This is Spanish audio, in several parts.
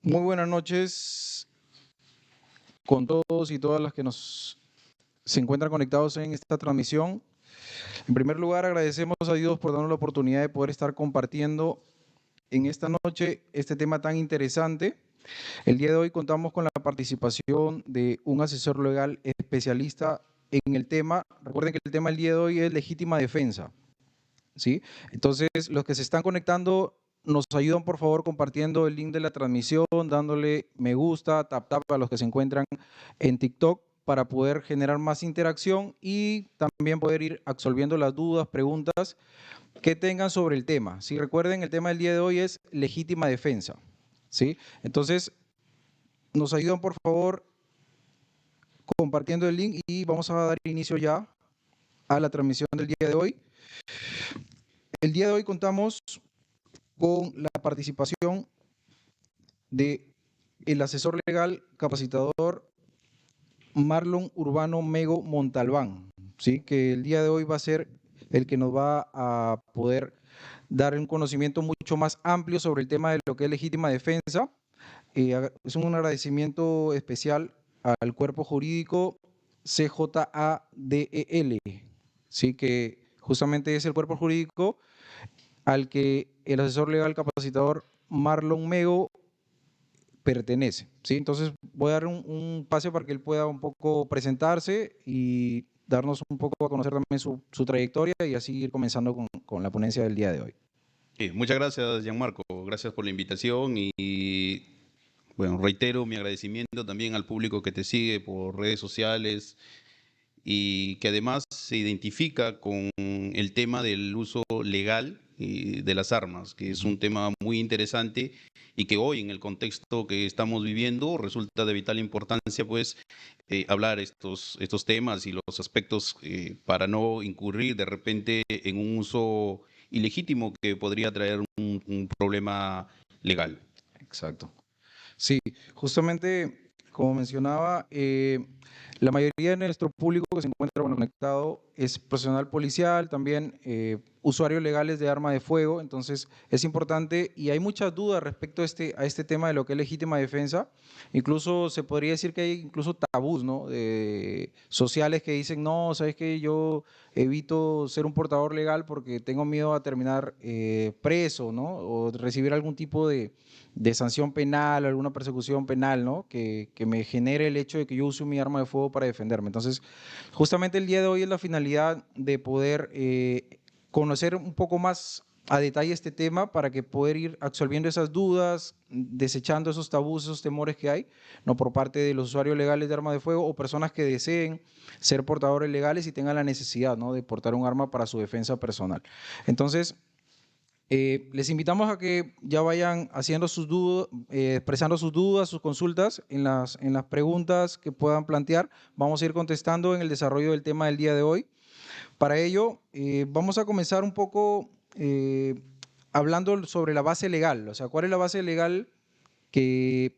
Muy buenas noches con todos y todas las que se encuentran conectados en esta transmisión. En primer lugar, agradecemos a Dios por darnos la oportunidad de poder estar compartiendo en esta noche este tema tan interesante. El día de hoy contamos con la participación de un asesor legal especialista en el tema. Recuerden que el tema del día de hoy es legítima defensa, ¿sí? Entonces, los que se están conectando, nos ayudan por favor compartiendo el link de la transmisión, dándole me gusta, tap a los que se encuentran en TikTok para poder generar más interacción y también poder ir absolviendo las dudas, preguntas que tengan sobre el tema. Si recuerden, el tema del día de hoy es legítima defensa, ¿sí? Entonces, nos ayudan por favor compartiendo el link y vamos a dar inicio ya a la transmisión del día de hoy. El día de hoy contamos con la participación de el asesor legal capacitador Marlon Urbano Mego Montalbán, ¿sí? Que el día de hoy va a ser el que nos va a poder dar un conocimiento mucho más amplio sobre el tema de lo que es legítima defensa. Es un agradecimiento especial al cuerpo jurídico CJADEL, ¿sí? Que justamente es el cuerpo jurídico al que el asesor legal capacitador Marlon Mego pertenece, ¿sí? Entonces voy a dar un pase para que él pueda un poco presentarse y darnos un poco a conocer también su trayectoria y así ir comenzando con la ponencia del día de hoy. Sí, muchas gracias, Gianmarco. Gracias por la invitación bueno, reitero mi agradecimiento también al público que te sigue por redes sociales y que además se identifica con el tema del uso legal de las armas, que es un tema muy interesante y que hoy en el contexto que estamos viviendo resulta de vital importancia pues hablar estos temas y los aspectos para no incurrir de repente en un uso ilegítimo que podría traer un problema legal. Exacto. Sí, justamente como mencionaba, la mayoría de nuestro público que se encuentra conectado es profesional policial, también usuarios legales de arma de fuego, entonces es importante y hay muchas dudas respecto a este tema de lo que es legítima defensa. Incluso se podría decir que hay incluso tabús, ¿no? Sociales que dicen, no, sabes que yo evito ser un portador legal porque tengo miedo a terminar preso, ¿no? O recibir algún tipo de sanción penal, alguna persecución penal, ¿no? Que me genere el hecho de que yo use mi arma de fuego para defenderme. Entonces, justamente el día de hoy es la finalidad de poder conocer un poco más a detalle este tema para que poder ir absolviendo esas dudas, desechando esos tabús, esos temores que hay, no por parte de los usuarios legales de armas de fuego o personas que deseen ser portadores legales y tengan la necesidad, ¿no? De portar un arma para su defensa personal. Entonces, les invitamos a que ya vayan haciendo sus dudas, expresando sus dudas, sus consultas en las preguntas que puedan plantear. Vamos a ir contestando en el desarrollo del tema del día de hoy. Para ello, vamos a comenzar un poco hablando sobre la base legal, o sea, cuál es la base legal que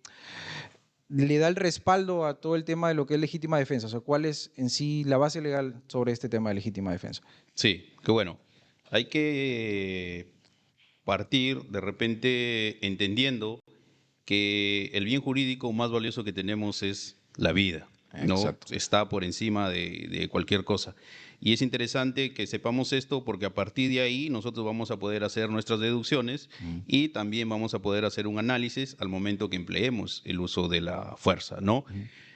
le da el respaldo a todo el tema de lo que es legítima defensa, o sea, cuál es en sí la base legal sobre este tema de legítima defensa. Sí, qué bueno. Hay que partir de repente entendiendo que el bien jurídico más valioso que tenemos es la vida, ¿no? Exacto. Está por encima de cualquier cosa. Y es interesante que sepamos esto porque a partir de ahí nosotros vamos a poder hacer nuestras deducciones y también vamos a poder hacer un análisis al momento que empleemos el uso de la fuerza, ¿no?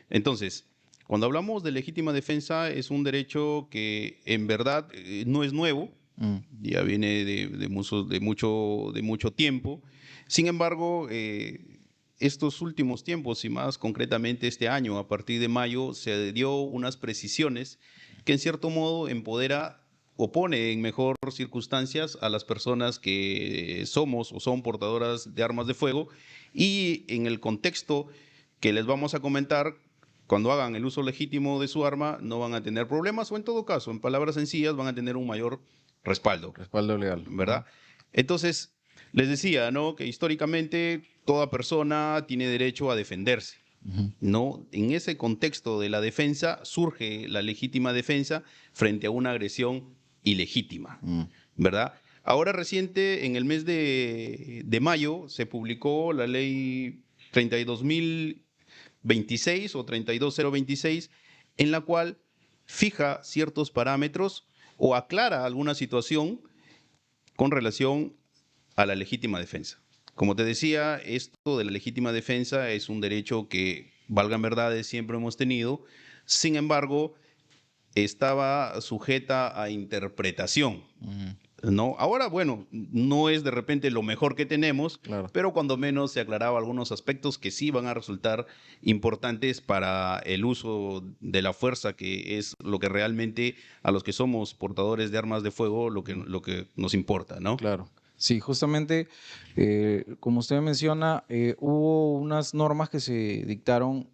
Entonces, cuando hablamos de legítima defensa es un derecho que en verdad no es nuevo, ya viene de mucho tiempo. Sin embargo, estos últimos tiempos y más concretamente este año, a partir de mayo, se dio unas precisiones que en cierto modo empodera o pone en mejor circunstancias a las personas que somos o son portadoras de armas de fuego y en el contexto que les vamos a comentar, cuando hagan el uso legítimo de su arma no van a tener problemas o en todo caso, en palabras sencillas, van a tener un mayor respaldo, Respaldo legal. ¿verdad? Entonces, les decía, ¿no? Que históricamente toda persona tiene derecho a defenderse. ¿No? En ese contexto de la defensa surge la legítima defensa frente a una agresión ilegítima, ¿verdad? Ahora reciente, en el mes de mayo, se publicó la ley 32.026 o 32.026, en la cual fija ciertos parámetros o aclara alguna situación con relación a la legítima defensa. Como te decía, esto de la legítima defensa es un derecho que, valgan verdades, siempre hemos tenido. Sin embargo, estaba sujeta a interpretación, ¿no? Ahora, bueno, no es de repente lo mejor que tenemos, Claro. pero cuando menos se aclaraba algunos aspectos que sí van a resultar importantes para el uso de la fuerza, que es lo que realmente a los que somos portadores de armas de fuego lo que nos importa, ¿no? Claro. Sí, justamente, como usted menciona, hubo unas normas que se dictaron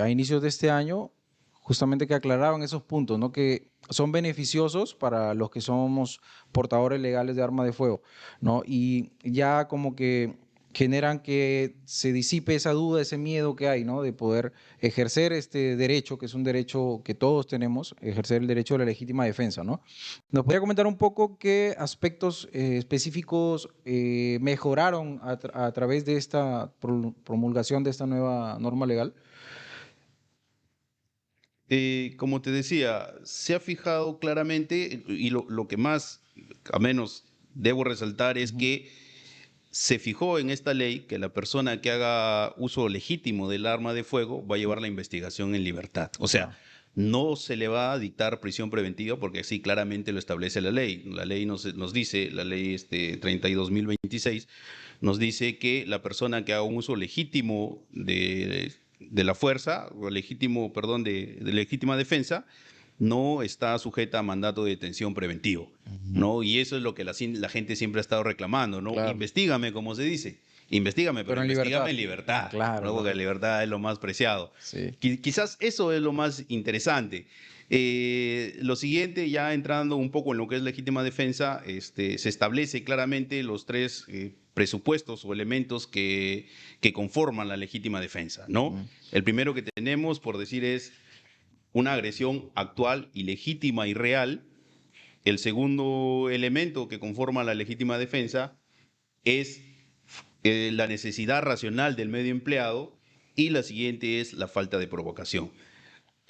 a inicios de este año, justamente que aclaraban esos puntos, ¿no? Que son beneficiosos para los que somos portadores legales de arma de fuego, ¿no? Y ya como que generan que se disipe esa duda, ese miedo que hay, ¿no? De poder ejercer este derecho, que es un derecho que todos tenemos, ejercer el derecho de la legítima defensa, ¿no? ¿Nos podría comentar un poco qué aspectos específicos mejoraron a través de esta promulgación de esta nueva norma legal? Como te decía, se ha fijado claramente, y lo que más, a menos debo resaltar, es Ujú. que se fijó en esta ley que la persona que haga uso legítimo del arma de fuego va a llevar la investigación en libertad. O sea, Ya. no se le va a dictar prisión preventiva porque así claramente lo establece la ley. La ley nos dice, la ley 32.026, nos dice que la persona que haga un uso legítimo de la fuerza, o legítimo, perdón, de legítima defensa, no está sujeta a mandato de detención preventivo, Ujú. ¿no? Y eso es lo que la gente siempre ha estado reclamando, ¿no? Claro, Investígame, como se dice. Investígame, pero pero en investígame libertad. en libertad, Claro, ¿no? Porque la lógico. libertad es lo más preciado. Sí. Quizás eso es lo más interesante. Lo siguiente, ya entrando un poco en lo que es legítima defensa, se establece claramente los tres presupuestos o elementos que conforman la legítima defensa, ¿no? Ujú. El primero que tenemos, por decir, es una agresión actual y legítima y real. El segundo elemento que conforma la legítima defensa es la necesidad racional del medio empleado, y la siguiente es la falta de provocación.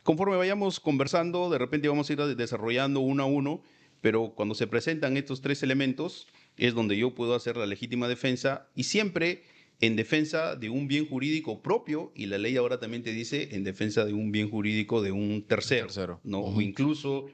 Conforme vayamos conversando, de repente vamos a ir desarrollando uno a uno, pero cuando se presentan estos tres elementos es donde yo puedo hacer la legítima defensa, y siempre en defensa de un bien jurídico propio, y la ley ahora también te dice en defensa de un bien jurídico de un Un tercero, tercero. ¿no? O Ujú. incluso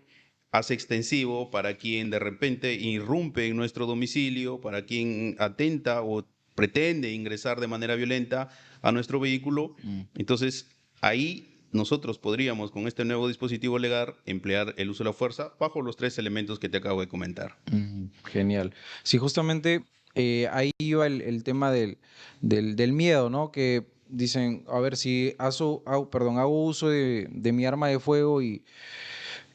hace extensivo para quien de repente irrumpe en nuestro domicilio, para quien atenta o pretende ingresar de manera violenta a nuestro vehículo. Mm. Entonces, ahí nosotros podríamos, con este nuevo dispositivo legal, emplear el uso de la fuerza bajo los tres elementos que te acabo de comentar. Genial. Sí, justamente ahí iba el tema del miedo, ¿no? Que dicen, a ver, si hago uso de mi arma de fuego y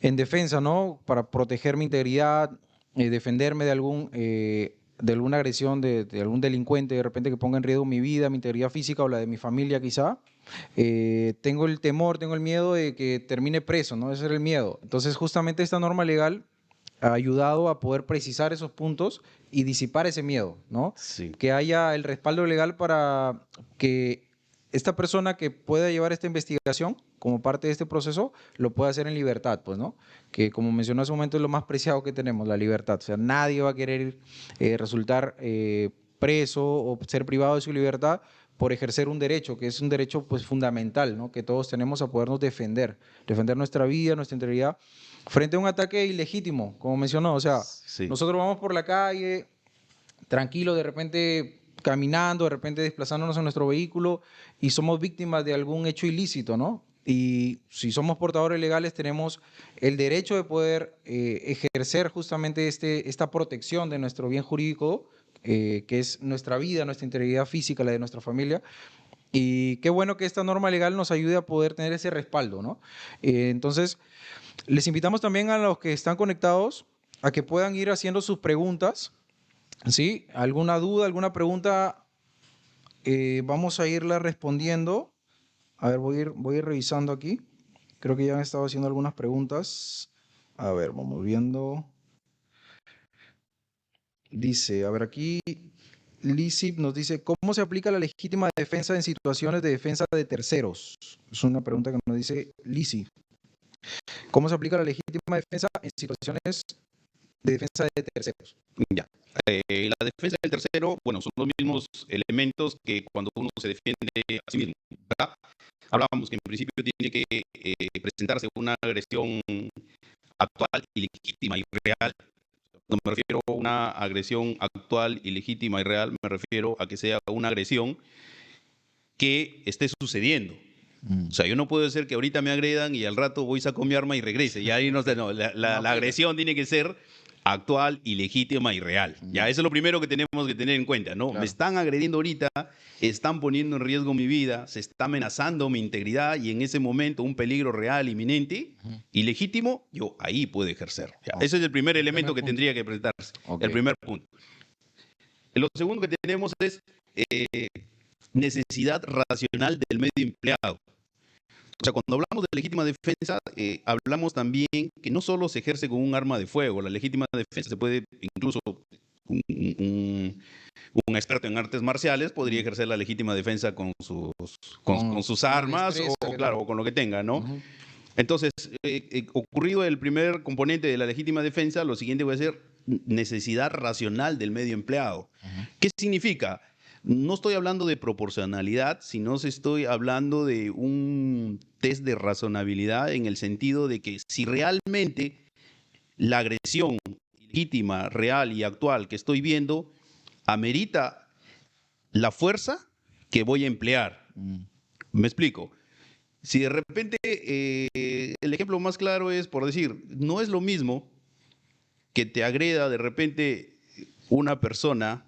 en defensa, ¿no? Para proteger mi integridad, defenderme de alguna agresión de algún delincuente, de repente que ponga en riesgo mi vida, mi integridad física o la de mi familia quizá. Tengo el temor, tengo el miedo de que termine preso, ¿no? Ese era el miedo. Entonces, justamente esta norma legal ha ayudado a poder precisar esos puntos y disipar ese miedo, ¿no? Sí. Que haya el respaldo legal para que esta persona que pueda llevar esta investigación como parte de este proceso lo pueda hacer en libertad, pues, ¿no? Que como mencionó hace un momento es lo más preciado que tenemos, la libertad. O sea, nadie va a querer resultar preso o ser privado de su libertad por ejercer un derecho, que es un derecho pues fundamental, ¿no? Que todos tenemos a podernos defender nuestra vida, nuestra integridad frente a un ataque ilegítimo, como mencionó. O sea, Sí. nosotros vamos por la calle, tranquilos, de repente caminando, de repente desplazándonos en nuestro vehículo y somos víctimas de algún hecho ilícito, ¿no? Y si somos portadores legales tenemos el derecho de poder ejercer justamente esta protección de nuestro bien jurídico, que es nuestra vida, nuestra integridad física, la de nuestra familia. Y qué bueno que esta norma legal nos ayude a poder tener ese respaldo, ¿no? Entonces, les invitamos también a los que están conectados a que puedan ir haciendo sus preguntas, ¿sí? Alguna duda, alguna pregunta, vamos a irla respondiendo. A ver, voy a ir revisando aquí. Creo que ya han estado haciendo algunas preguntas. A ver, vamos viendo. Dice, a ver aquí, Lisip nos dice, ¿cómo ¿cómo se aplica la legítima defensa en situaciones de defensa de terceros? Es una pregunta que nos dice Lisi. ¿Cómo se aplica la legítima defensa en situaciones de defensa de terceros? Ya. La defensa del tercero, bueno, son los mismos elementos que cuando uno se defiende a sí mismo, ¿verdad? Hablábamos que en principio tiene que presentarse una agresión actual, ilegítima y real. No me refiero a una agresión actual, ilegítima y real, me refiero a que sea una agresión que esté sucediendo. O sea, yo no puedo ser que ahorita me agredan y al rato voy, saco mi arma y regrese. Ya ahí no sé, no, la agresión tiene que ser actual, ilegítima y real. Ya, eso es lo primero que tenemos que tener en cuenta, ¿no? Claro. Me están agrediendo ahorita, están poniendo en riesgo mi vida, se está amenazando mi integridad y en ese momento un peligro real, inminente, ilegítimo, yo ahí puedo ejercer. Ya, ese es el primer elemento que tendría que presentarse, el primer punto. Lo segundo que tenemos es necesidad racional del medio empleado. O sea, cuando hablamos de legítima defensa, hablamos también que no solo se ejerce con un arma de fuego, la legítima defensa se puede, incluso un experto en artes marciales podría ejercer la legítima defensa con sus armas o, claro, o con lo que tenga, ¿no? Entonces, ocurrido el primer componente de la legítima defensa, lo siguiente va a ser necesidad racional del medio empleado. ¿Qué significa? No estoy hablando de proporcionalidad, sino estoy hablando de un test de razonabilidad en el sentido de que si realmente la agresión legítima, real y actual que estoy viendo amerita la fuerza que voy a emplear. ¿Me explico? Si de repente, el ejemplo más claro es, por decir, no es lo mismo que te agreda de repente una persona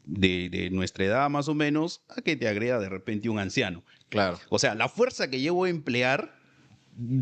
de nuestra edad más o menos, a que te agreda de repente un anciano. Claro. O sea, la fuerza que yo voy a emplear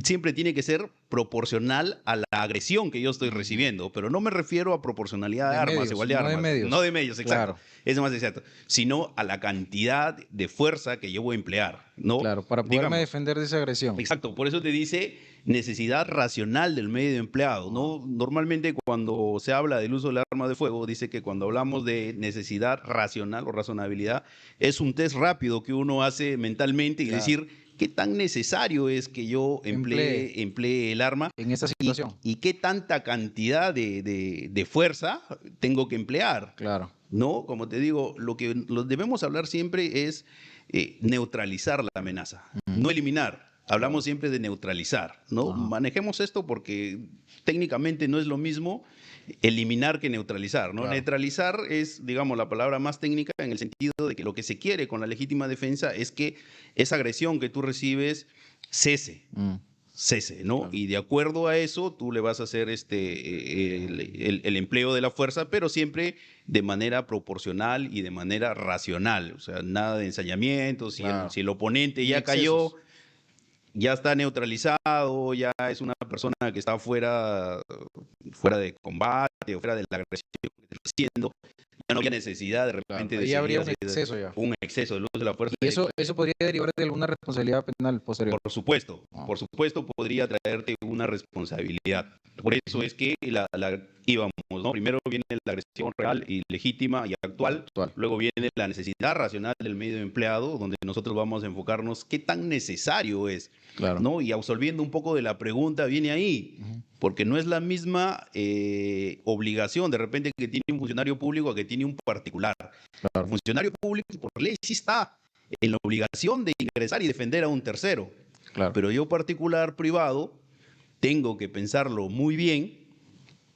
siempre tiene que ser proporcional a la agresión que yo estoy recibiendo, pero no me refiero a proporcionalidad de armas, medios, igual de no de armas, medios. no de medios, exacto, Claro. es más exacto, sino a la cantidad de fuerza que yo voy a emplear, ¿no? Claro, para poderme Digamos, defender de esa agresión. exacto, por eso te dice necesidad racional del medio empleado, ¿no? Normalmente cuando se habla del uso del arma de fuego, dice que cuando hablamos de necesidad racional o razonabilidad, es un test rápido que uno hace mentalmente y Claro. decir qué tan necesario es que yo emplee el arma En esa situación. y qué tanta cantidad de fuerza tengo que emplear. Claro. No, como te digo, lo que debemos hablar siempre es neutralizar la amenaza, no eliminar. Hablamos siempre de neutralizar, ¿no? Manejemos esto porque técnicamente no es lo mismo eliminar que neutralizar, ¿no? Claro. Neutralizar es, digamos, la palabra más técnica en el sentido de que lo que se quiere con la legítima defensa es que esa agresión que tú recibes cese. Cese, ¿no? Claro. Y de acuerdo a eso, tú le vas a hacer el empleo de la fuerza, pero siempre de manera proporcional y de manera racional. O sea, nada de ensañamiento. Claro. Si el oponente ya excesos. cayó, ya está neutralizado, ya es una persona que está fuera de combate o fuera de la agresión que está haciendo, ya no había necesidad de repente Ahí de habría un seguir exceso ya. un exceso del uso de la fuerza. Y eso podría derivar de alguna responsabilidad penal posterior. Por supuesto podría traerte una responsabilidad. Por eso es que íbamos, ¿no? Primero viene la agresión real y legítima y actual, luego viene la necesidad racional del medio empleado, donde nosotros vamos a enfocarnos qué tan necesario es, Claro. ¿no? Y absolviendo un poco de la pregunta viene ahí, porque no es la misma obligación de repente que tiene un funcionario público a que tiene un particular. Claro. El funcionario público por ley sí está en la obligación de ingresar y defender a un tercero. Claro. Pero yo particular, privado, tengo que pensarlo muy bien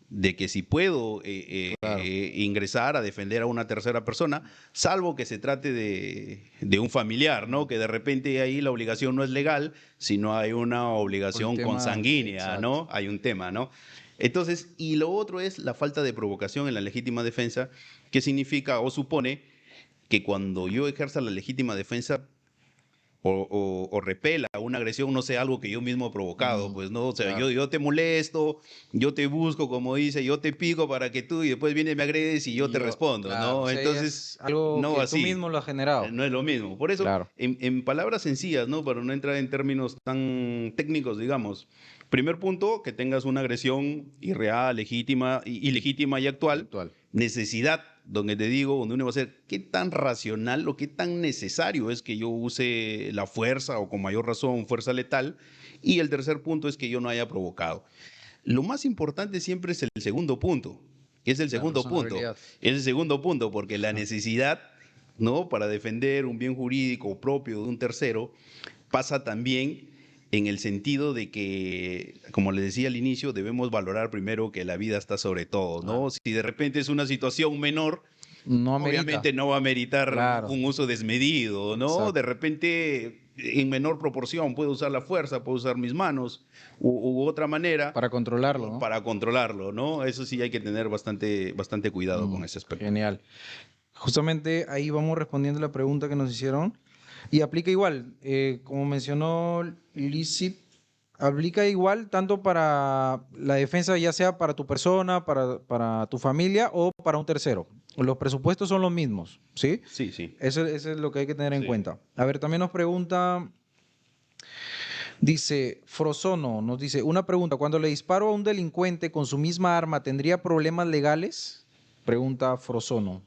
de que si puedo ingresar a defender a una tercera persona, salvo que se trate de un familiar, ¿no? Que de repente ahí la obligación no es legal, sino hay una obligación consanguínea, ¿no? Hay un tema, ¿no? Entonces, y lo otro es la falta de provocación en la legítima defensa, que significa o supone que cuando yo ejerza la legítima defensa o repela una agresión, no sea algo que yo mismo he provocado, pues no, o sea, claro. yo te molesto, yo te busco, como dice, yo te pico para que tú, y después vienes, me agredes y yo te respondo, claro, ¿no? o sea, Entonces, algo no que así. tú mismo lo has generado. No es lo mismo. Por eso, Claro. en palabras sencillas, ¿no? Para no entrar en términos tan técnicos, digamos. Primer punto, que tengas una agresión irreal, legítima, ilegítima y actual. Necesidad donde te digo, donde uno va a ser qué tan racional o qué tan necesario es que yo use la fuerza o con mayor razón fuerza letal. Y el tercer punto es que yo no haya provocado. Lo más importante siempre es el segundo punto. Es el La segundo punto. razonabilidad. Es el segundo punto, porque la necesidad, ¿no?, para defender un bien jurídico propio de un tercero pasa también en el sentido de que, como les decía al inicio, debemos valorar primero que la vida está sobre todo, ¿no? Si de repente es una situación menor, No amerita. obviamente no va a meritar Claro. un uso desmedido, ¿no? Exacto. De repente, en menor proporción, puedo usar la fuerza, puedo usar mis manos u otra manera Para controlarlo, ¿no? para controlarlo, ¿no? Eso sí hay que tener bastante cuidado con ese aspecto. Genial. Justamente ahí vamos respondiendo la pregunta que nos hicieron. Y aplica igual, como mencionó Lizzy, aplica igual tanto para la defensa, ya sea para tu persona, para tu familia o para un tercero. Los presupuestos son los mismos, ¿sí? Sí, sí. Eso es lo que hay que tener en Sí. cuenta. A ver, también nos pregunta, dice Frozono, nos dice, una pregunta, cuando le disparo a un delincuente con su misma arma, ¿tendría problemas legales? Pregunta Frozono.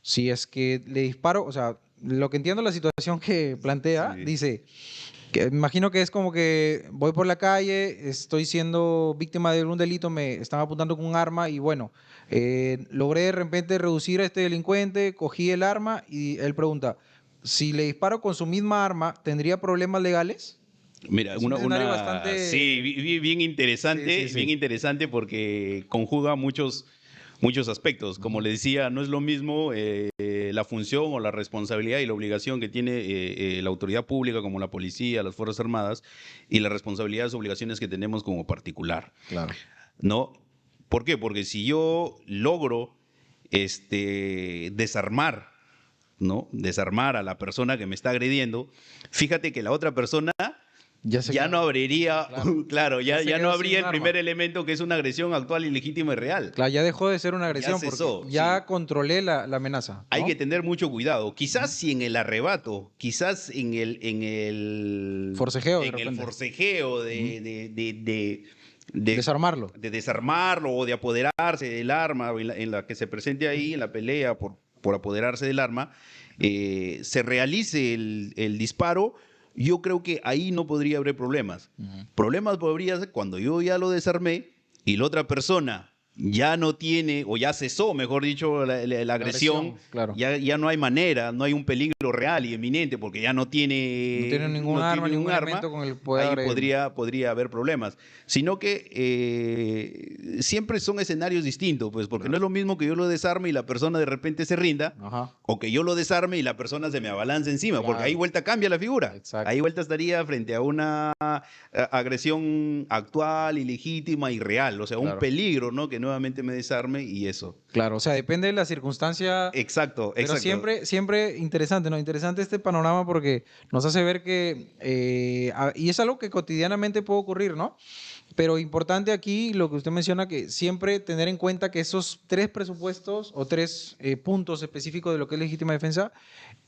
Si es que le disparo, o sea, lo que entiendo la situación que plantea, Sí. dice, que imagino que es como que voy por la calle, estoy siendo víctima de un delito, me están apuntando con un arma y bueno, logré de repente reducir a este delincuente, cogí el arma y él pregunta, si le disparo con su misma arma, ¿tendría problemas legales? Mira, Es un escenario sí, bastante... Sí. bien interesante porque conjuga muchos aspectos. Como le decía, no es lo mismo la función o la responsabilidad y la obligación que tiene la autoridad pública como la policía, las Fuerzas Armadas y las responsabilidades y obligaciones que tenemos como particular, Claro. ¿no? ¿Por qué? Porque si yo logro desarmar, ¿no? Desarmar a la persona que me está agrediendo, fíjate que la otra persona ya no abriría, claro, Ya se ya no quedó habría sin el primer arma. elemento que es una agresión actual, ilegítima y real. Claro, ya dejó de ser una agresión cesó, porque ya sí. controlé la amenaza, Hay ¿no? que tener mucho cuidado. Quizás si en el arrebato, quizás en el Forcejeo de repente. forcejeo Desarmarlo. de desarmarlo o de apoderarse del arma, o en la que se presente ahí, en la pelea por apoderarse del arma, se realice el disparo, yo creo que ahí no podría haber problemas. Problemas podría ser cuando yo ya lo desarmé y la otra persona ya no tiene, o ya cesó, mejor dicho, la agresión, claro. ya no hay manera, no hay un peligro real y eminente porque ya No tiene ningún arma, ningún elemento con el que pueda ahí agredirme. podría haber problemas. Sino que siempre son escenarios distintos, pues, porque no es lo mismo que yo lo desarme y la persona de repente se rinda, Ajá. o que yo lo desarme y la persona se me abalance encima, porque ahí Claro. vuelta cambia la figura. Exacto. Ahí vuelta estaría frente a una agresión actual, ilegítima y real, o sea, un Claro. peligro, ¿no? Que nuevamente me desarme y eso. Claro, o sea, depende de la circunstancia. Exacto, Pero exacto. siempre interesante, ¿no? Interesante este panorama porque nos hace ver que, y es algo que cotidianamente puede ocurrir, ¿no? Pero importante aquí lo que usted menciona, que siempre tener en cuenta que esos tres presupuestos o tres puntos específicos de lo que es legítima defensa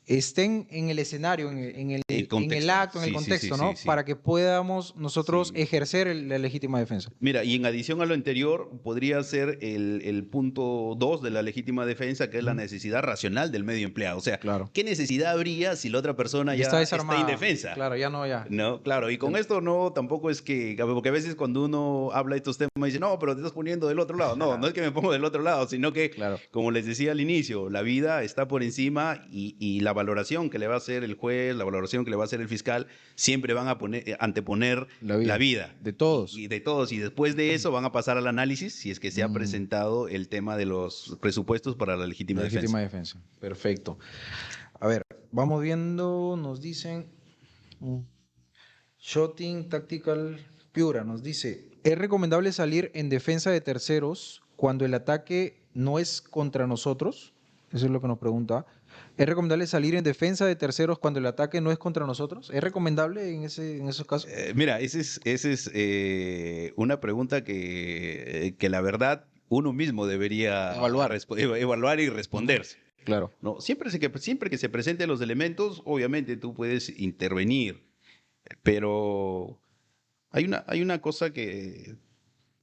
estén en el escenario, en el Contexto. acto, en el Sí, contexto, sí, ¿no? sí. Para que podamos nosotros Sí. ejercer la legítima defensa. Mira, y en adición a lo anterior, podría ser el punto 2 de la legítima defensa, que es la necesidad racional del medio empleado. O sea, Claro. ¿qué necesidad habría si la otra persona Ya ya está desarmada. indefensa? Claro, ya no, ya. No, claro, y con esto no, tampoco es que, porque a veces cuando uno habla de estos temas dice, no, pero te estás poniendo del otro lado. No, no es que me pongo del otro lado, sino que, Claro. como les decía al inicio, la vida está por encima y la valoración que le va a hacer el juez, la valoración que le va a hacer el fiscal, siempre van a anteponer la vida. De todos. Y de todos, y después de eso van a pasar al análisis si es que se ha presentado el tema de los presupuestos para la legítima defensa. Legítima defensa. Perfecto. A ver, vamos viendo, nos dicen. Shooting Tactical Piura nos dice: ¿es recomendable salir en defensa de terceros cuando el ataque no es contra nosotros? Eso es lo que nos pregunta. ¿Es recomendable salir en defensa de terceros cuando el ataque no es contra nosotros? ¿Es recomendable en esos casos? Mira, esa es una pregunta que la verdad uno mismo debería evaluar y responderse. Claro. ¿No? Siempre que se presenten los elementos, obviamente tú puedes intervenir, pero hay una cosa que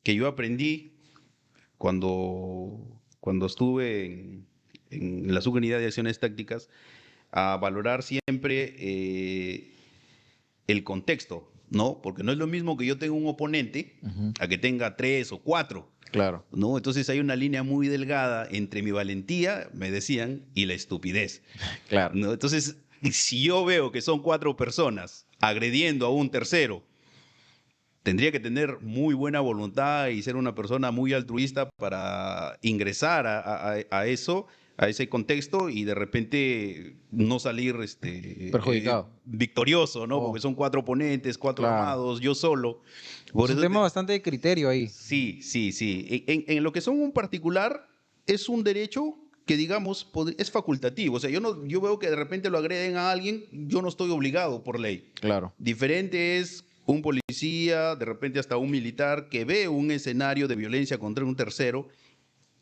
yo aprendí cuando estuve en la subunidad de acciones tácticas a valorar siempre el contexto, ¿no? Porque no es lo mismo que yo tenga un oponente a que tenga 3 o 4. Claro. ¿No? Entonces hay una línea muy delgada entre mi valentía, me decían, y la estupidez. Claro. ¿No? Entonces, si yo veo que son 4 personas agrediendo a un tercero, tendría que tener muy buena voluntad y ser una persona muy altruista para ingresar a eso, a ese contexto y de repente no salir Perjudicado. victorioso, ¿no? Oh, Porque son 4 oponentes, 4 claro. armados, yo solo. Por Es un eso tema bastante de criterio ahí. sí, sí, sí. En lo que son un particular, es un derecho que, digamos, es facultativo. O sea, yo veo que de repente lo agreden a alguien, yo no estoy obligado por ley. Claro. Diferente es un policía, de repente hasta un militar, que ve un escenario de violencia contra un tercero,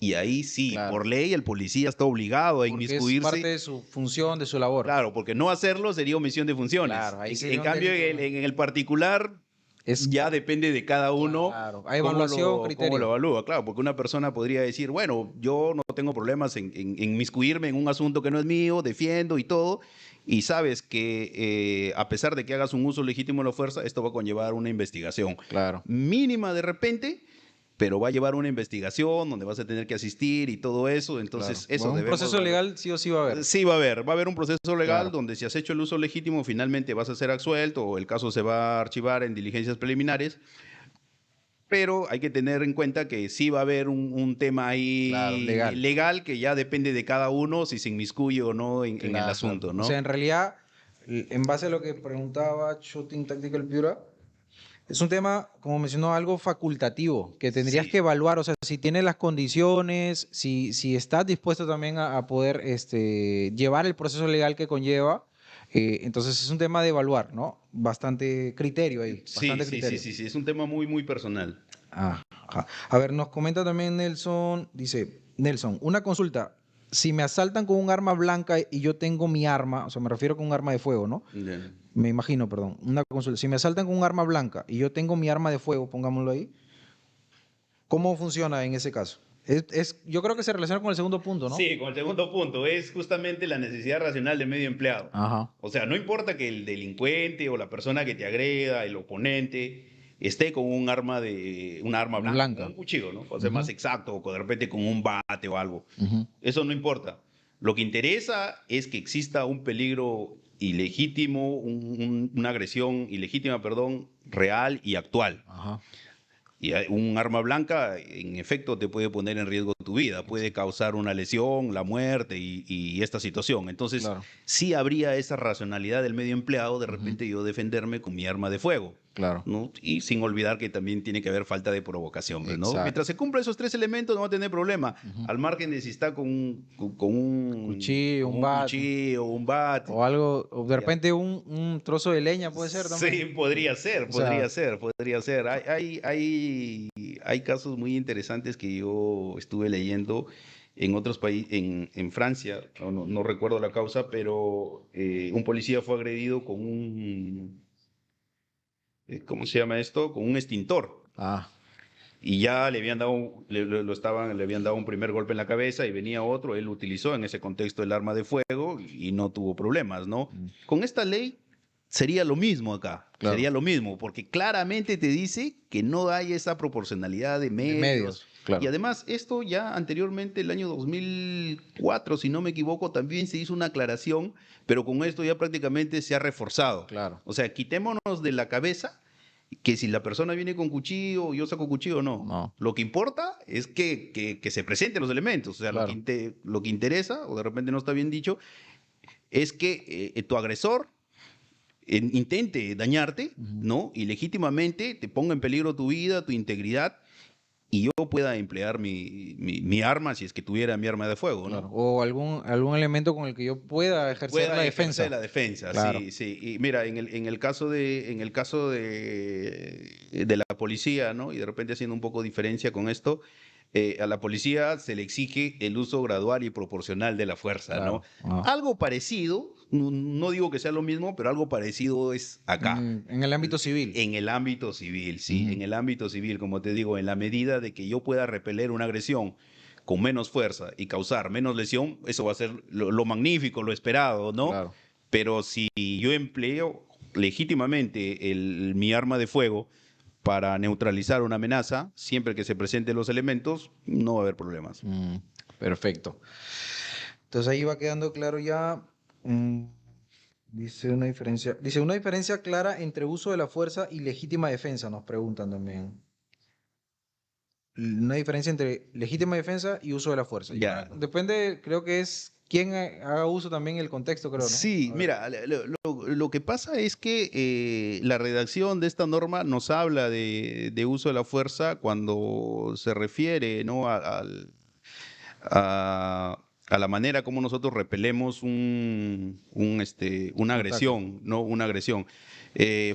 y ahí sí, Claro. por ley, el policía está obligado a Porque es inmiscuirse. parte de su función, de su labor. Claro, porque no hacerlo sería omisión de funciones. Claro, ahí En sería un cambio, delito, ¿no? en el particular, Es ya depende de cada uno. claro. Hay evaluación, Cómo criterio. lo evalúa, claro, porque una persona podría decir, bueno, yo no tengo problemas en inmiscuirme en un asunto que no es mío, defiendo y todo, y sabes que a pesar de que hagas un uso legítimo de la fuerza, esto va a conllevar una investigación Claro. mínima de repente, pero va a llevar una investigación donde vas a tener que asistir y todo eso, entonces Claro. eso Bueno, un debemos proceso legal sí o sí va a haber. Sí, va a haber un proceso legal Claro. donde si has hecho el uso legítimo, finalmente vas a ser absuelto o el caso se va a archivar en diligencias preliminares. Pero hay que tener en cuenta que sí va a haber un tema ahí Claro, legal. que ya depende de cada uno si se inmiscuye o no en el Claro. asunto, ¿no? O sea, en realidad, en base a lo que preguntaba Shooting Tactical Piura, es un tema, como mencionó, algo facultativo, que tendrías Sí. que evaluar, o sea, si tienes las condiciones, si estás dispuesto también a poder llevar el proceso legal que conlleva, entonces es un tema de evaluar, ¿no? Bastante criterio ahí, Sí, bastante sí, criterio. sí, es un tema muy, muy personal. Ajá. A ver, nos comenta también Nelson, dice, Nelson, una consulta, si me asaltan con un arma blanca y yo tengo mi arma, o sea, me refiero con un arma de fuego, ¿no? Ya. Me imagino, perdón, una consulta, si me asaltan con un arma blanca y yo tengo mi arma de fuego, pongámoslo ahí, ¿cómo funciona en ese caso? Yo creo que se relaciona con el segundo punto, ¿no? Sí, con el segundo punto, es justamente la necesidad racional del medio empleado. Ajá. O sea, no importa que el delincuente o la persona que te agreda, el oponente, esté con una arma blanca, un cuchillo, ¿no? O sea, más exacto, o de repente con un bate o algo. Eso no importa. Lo que interesa es que exista un peligro ilegítimo, una agresión ilegítima, perdón, real y actual. Ajá. Y un arma blanca, en efecto, te puede poner en riesgo tu vida, puede causar una lesión, la muerte y esta situación. Entonces, Claro. sí habría esa racionalidad del medio empleado, de repente yo defenderme con mi arma de fuego. Claro. ¿No? Y sin olvidar que también tiene que haber falta de provocación, ¿no? Exacto. Mientras se cumplan esos 3 elementos no va a tener problema, al margen de si está con un Cuchillo, un bate. cuchillo, un bate. O algo, o de repente un trozo de leña puede ser también. Sí, podría ser, O sea, podría ser. Hay casos muy interesantes que yo estuve leyendo en otros países, en Francia, no recuerdo la causa, pero un policía fue agredido con ¿cómo se llama esto? Con un extintor. Ah, Y ya le habían dado, le habían dado un primer golpe en la cabeza y venía otro, él utilizó en ese contexto el arma de fuego y no tuvo problemas, ¿no? Con esta ley sería lo mismo acá, Claro. sería lo mismo, porque claramente te dice que no hay esa proporcionalidad de medios. claro. Y además, esto ya anteriormente, el año 2004, si no me equivoco, también se hizo una aclaración, pero con esto ya prácticamente se ha reforzado. Claro. O sea, quitémonos de la cabeza que si la persona viene con cuchillo, yo saco cuchillo, no. No. Lo que importa es que se presenten los elementos. O sea, Claro. lo que interesa, o de repente no está bien dicho, es que tu agresor intente dañarte, ¿no? Y legítimamente te ponga en peligro tu vida, tu integridad, y yo pueda emplear mi arma si es que tuviera mi arma de fuego, ¿no? Claro. O algún elemento con el que yo pueda ejercer Pueda la defensa. ejercer la defensa, Claro. sí, sí. Y mira, en el caso de la policía, ¿no? Y de repente haciendo un poco diferencia con esto, a la policía se le exige el uso gradual y proporcional de la fuerza, Claro. ¿no? Algo parecido, no digo que sea lo mismo, pero algo parecido es acá. En el ámbito civil. En el ámbito civil, sí, en el ámbito civil, como te digo, en la medida de que yo pueda repeler una agresión con menos fuerza y causar menos lesión, eso va a ser lo magnífico, lo esperado, ¿no? Claro. Pero si yo empleo legítimamente mi arma de fuego para neutralizar una amenaza, siempre que se presenten los elementos, no va a haber problemas. Perfecto. Entonces ahí va quedando claro ya. Dice una diferencia clara entre uso de la fuerza y legítima defensa, nos preguntan también. Una diferencia entre legítima defensa y uso de la fuerza. Ya. Depende, creo que es quién haga uso también el contexto, creo, ¿no? Sí, A ver. mira, lo que pasa es que la redacción de esta norma nos habla de uso de la fuerza cuando se refiere, ¿no? A la manera como nosotros repelemos una agresión, ¿no? Una agresión.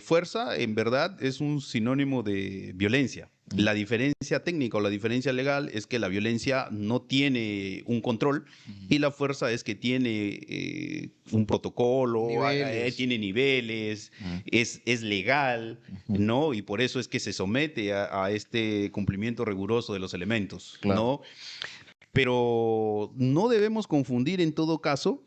Fuerza, en verdad, es un sinónimo de violencia. La diferencia técnica o la diferencia legal es que la violencia no tiene un control y la fuerza es que tiene un protocolo, Niveles. tiene niveles, es legal, ¿no? Y por eso es que se somete a este cumplimiento riguroso de los elementos, Claro. ¿no? Pero no debemos confundir en todo caso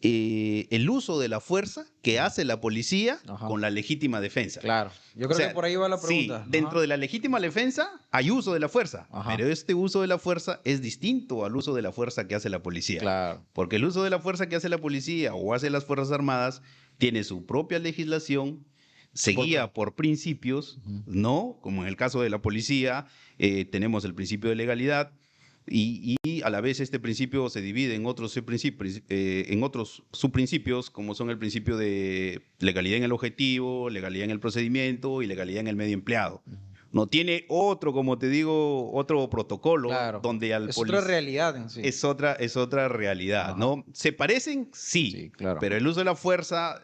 el uso de la fuerza que hace la policía Ajá. con la legítima defensa. Claro. Yo O creo sea, que por ahí va la sí, pregunta. dentro Ajá. de la legítima defensa hay uso de la fuerza, Ajá. pero este uso de la fuerza es distinto al uso de la fuerza que hace la policía. Claro. Porque el uso de la fuerza que hace la policía o hace las Fuerzas Armadas tiene su propia legislación, se guía por principios, ¿no? Como en el caso de la policía, tenemos el principio de legalidad. Y a la vez este principio se divide en otros subprincipios, como son el principio de legalidad en el objetivo, legalidad en el procedimiento y legalidad en el medio empleado. No tiene otro, como te digo, otro protocolo Claro. donde al Es otra realidad en sí. es otra realidad, Ajá. ¿no? ¿Se parecen? Sí, Sí, claro. pero el uso de la fuerza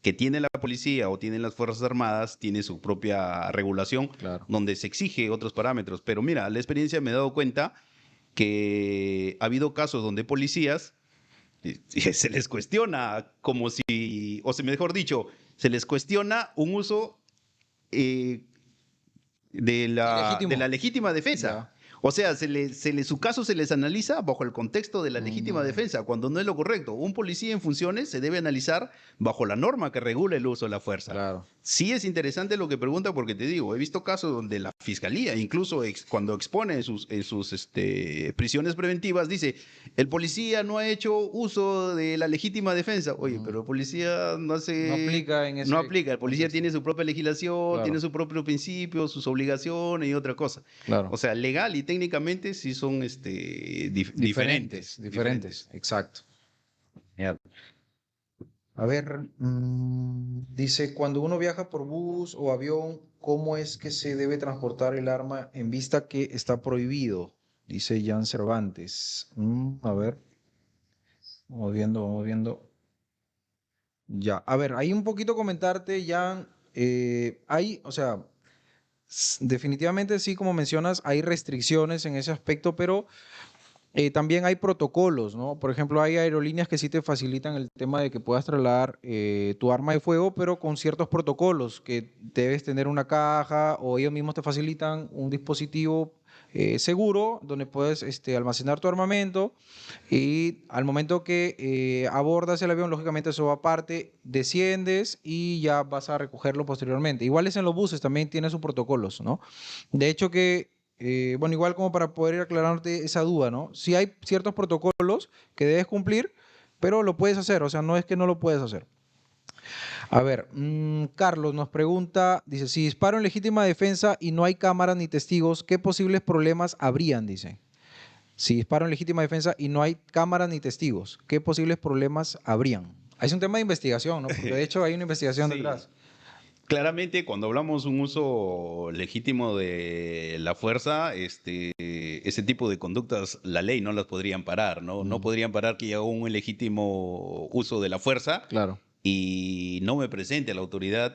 que tiene la policía o tienen las Fuerzas Armadas tiene su propia regulación, Claro. donde se exige otros parámetros. Pero mira, la experiencia me he dado cuenta que ha habido casos donde policías se les cuestiona como si, o sea, mejor dicho, se les cuestiona un uso de Ilegítimo. la legítima defensa. Ya. O sea, su caso se les analiza bajo el contexto de la legítima defensa, cuando no es lo correcto. Un policía en funciones se debe analizar bajo la norma que regula el uso de la fuerza. Claro. Sí es interesante lo que pregunta porque te digo, he visto casos donde la fiscalía, incluso cuando expone en sus prisiones preventivas, dice, el policía no ha hecho uso de la legítima defensa. Oye, pero el policía no hace... No aplica en ese No aplica, el policía contexto. tiene su propia legislación, Claro. tiene su propio principio, sus obligaciones y otra cosa. Claro. O sea, legal y técnicamente sí son diferentes. Diferentes, exacto. Ya. A ver, dice, cuando uno viaja por bus o avión, ¿cómo es que se debe transportar el arma en vista que está prohibido? Dice Jan Cervantes. A ver, vamos viendo, vamos viendo. Ya, a ver, ahí un poquito comentarte, Jan, hay, o sea, definitivamente sí, como mencionas, hay restricciones en ese aspecto, pero también hay protocolos, ¿no? Por ejemplo, hay aerolíneas que sí te facilitan el tema de que puedas trasladar tu arma de fuego, pero con ciertos protocolos, que debes tener una caja o ellos mismos te facilitan un dispositivo seguro donde puedes almacenar tu armamento y al momento que abordas el avión, lógicamente eso va aparte, desciendes y ya vas a recogerlo posteriormente. Igual es en los buses, también tiene sus protocolos, ¿no? De hecho que bueno, igual como para poder aclararte esa duda, ¿no? Sí hay ciertos protocolos que debes cumplir, pero lo puedes hacer, o sea, no es que no lo puedes hacer. A ver, Carlos nos pregunta, dice, si disparo en legítima defensa y no hay cámaras ni testigos, ¿qué posibles problemas habrían? Dice. Si disparo en legítima defensa y no hay cámaras ni testigos, ¿qué posibles problemas habrían? Es un tema de investigación, ¿no? Porque de hecho hay una investigación Sí. detrás. Claramente, cuando hablamos de un uso legítimo de la fuerza, ese tipo de conductas, la ley no las podría amparar, ¿no? No podría amparar que haya un ilegítimo uso de la fuerza Claro. y no me presente a la autoridad,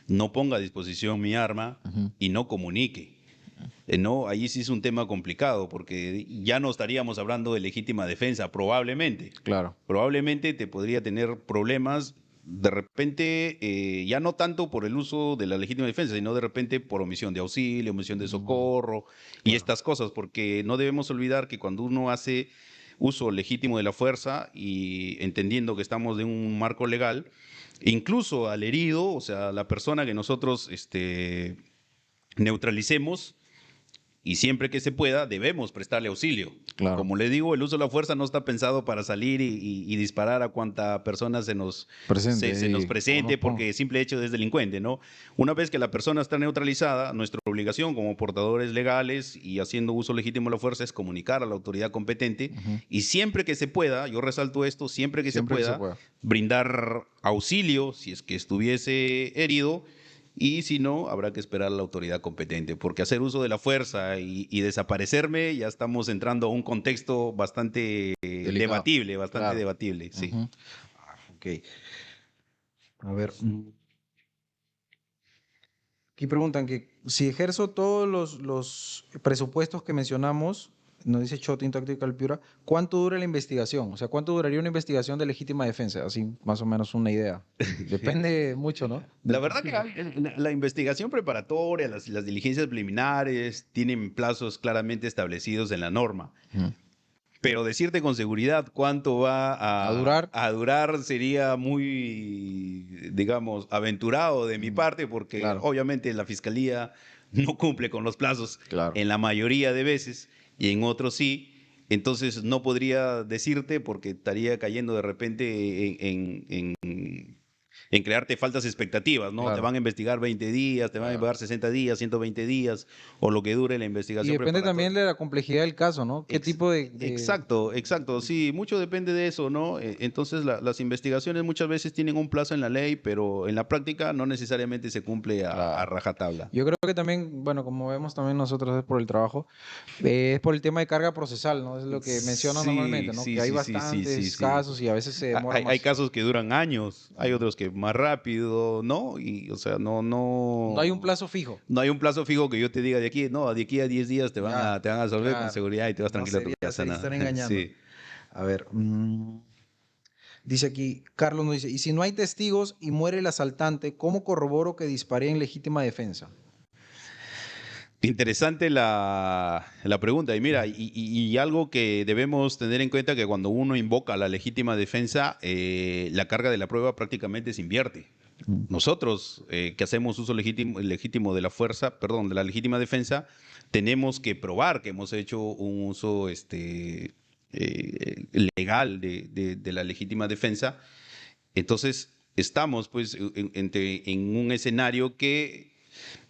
no ponga a disposición mi arma y no comunique. No, ahí sí es un tema complicado porque ya no estaríamos hablando de legítima defensa, probablemente. Claro. Probablemente te podría tener problemas de repente, ya no tanto por el uso de la legítima defensa, sino de repente por omisión de auxilio, omisión de socorro y estas cosas, porque no debemos olvidar que cuando uno hace uso legítimo de la fuerza y entendiendo que estamos en un marco legal, incluso al herido, o sea, la persona que nosotros neutralicemos, y siempre que se pueda, debemos prestarle auxilio. Claro. Como le digo, el uso de la fuerza no está pensado para salir y disparar a cuanta persona se nos presente porque simple hecho es delincuente, ¿no? Una vez que la persona está neutralizada, nuestra obligación como portadores legales y haciendo uso legítimo de la fuerza es comunicar a la autoridad competente y siempre que se pueda, yo resalto esto, siempre que se pueda, brindar auxilio si es que estuviese herido. Y si no, habrá que esperar a la autoridad competente, porque hacer uso de la fuerza y desaparecerme, ya estamos entrando a un contexto bastante debatible, bastante debatible. Sí. Ok. A ver. Aquí preguntan que si ejerzo todos los presupuestos que mencionamos, nos dice Chotin Tactical Piura, ¿cuánto dura la investigación? O sea, ¿cuánto duraría una investigación de legítima defensa? Así, más o menos una idea. Depende mucho, ¿no? La verdad que la investigación preparatoria, las diligencias preliminares, tienen plazos claramente establecidos en la norma. Pero decirte con seguridad cuánto va a durar sería muy, digamos, aventurado de mi parte, porque obviamente la fiscalía no cumple con los plazos en la mayoría de veces y en otros sí. Entonces no podría decirte porque estaría cayendo de repente en crearte falsas expectativas, ¿no? Te van a investigar 20 días, te van a investigar 60 días, 120 días, o lo que dure la investigación. Y depende también de la complejidad del caso, ¿no? ¿Qué tipo de...? Exacto, sí, mucho depende de eso, ¿no? Entonces las investigaciones muchas veces tienen un plazo en la ley, pero en la práctica no necesariamente se cumple a rajatabla. Yo creo que también, bueno, como vemos también nosotros es por el trabajo, es por el tema de carga procesal, ¿no? Es lo que mencionan normalmente, ¿no? Que hay bastantes casos y a veces se demora más. Hay casos que duran años, hay otros que más rápido, ¿no? Y, o sea, no... No hay un plazo fijo. No hay un plazo fijo que yo te diga de aquí a 10 días te van a resolver con seguridad y te vas tranquilo a tu casa. Están engañando. Sí. A ver, dice aquí, Carlos nos dice, y si no hay testigos y muere el asaltante, ¿cómo corroboro que disparé en legítima defensa? Interesante la pregunta. Y mira, y algo que debemos tener en cuenta que cuando uno invoca la legítima defensa, la carga de la prueba prácticamente se invierte. Nosotros, que hacemos uso legítimo de la fuerza, perdón, de la legítima defensa, tenemos que probar que hemos hecho un uso legal de la legítima defensa. Entonces, estamos pues en un escenario que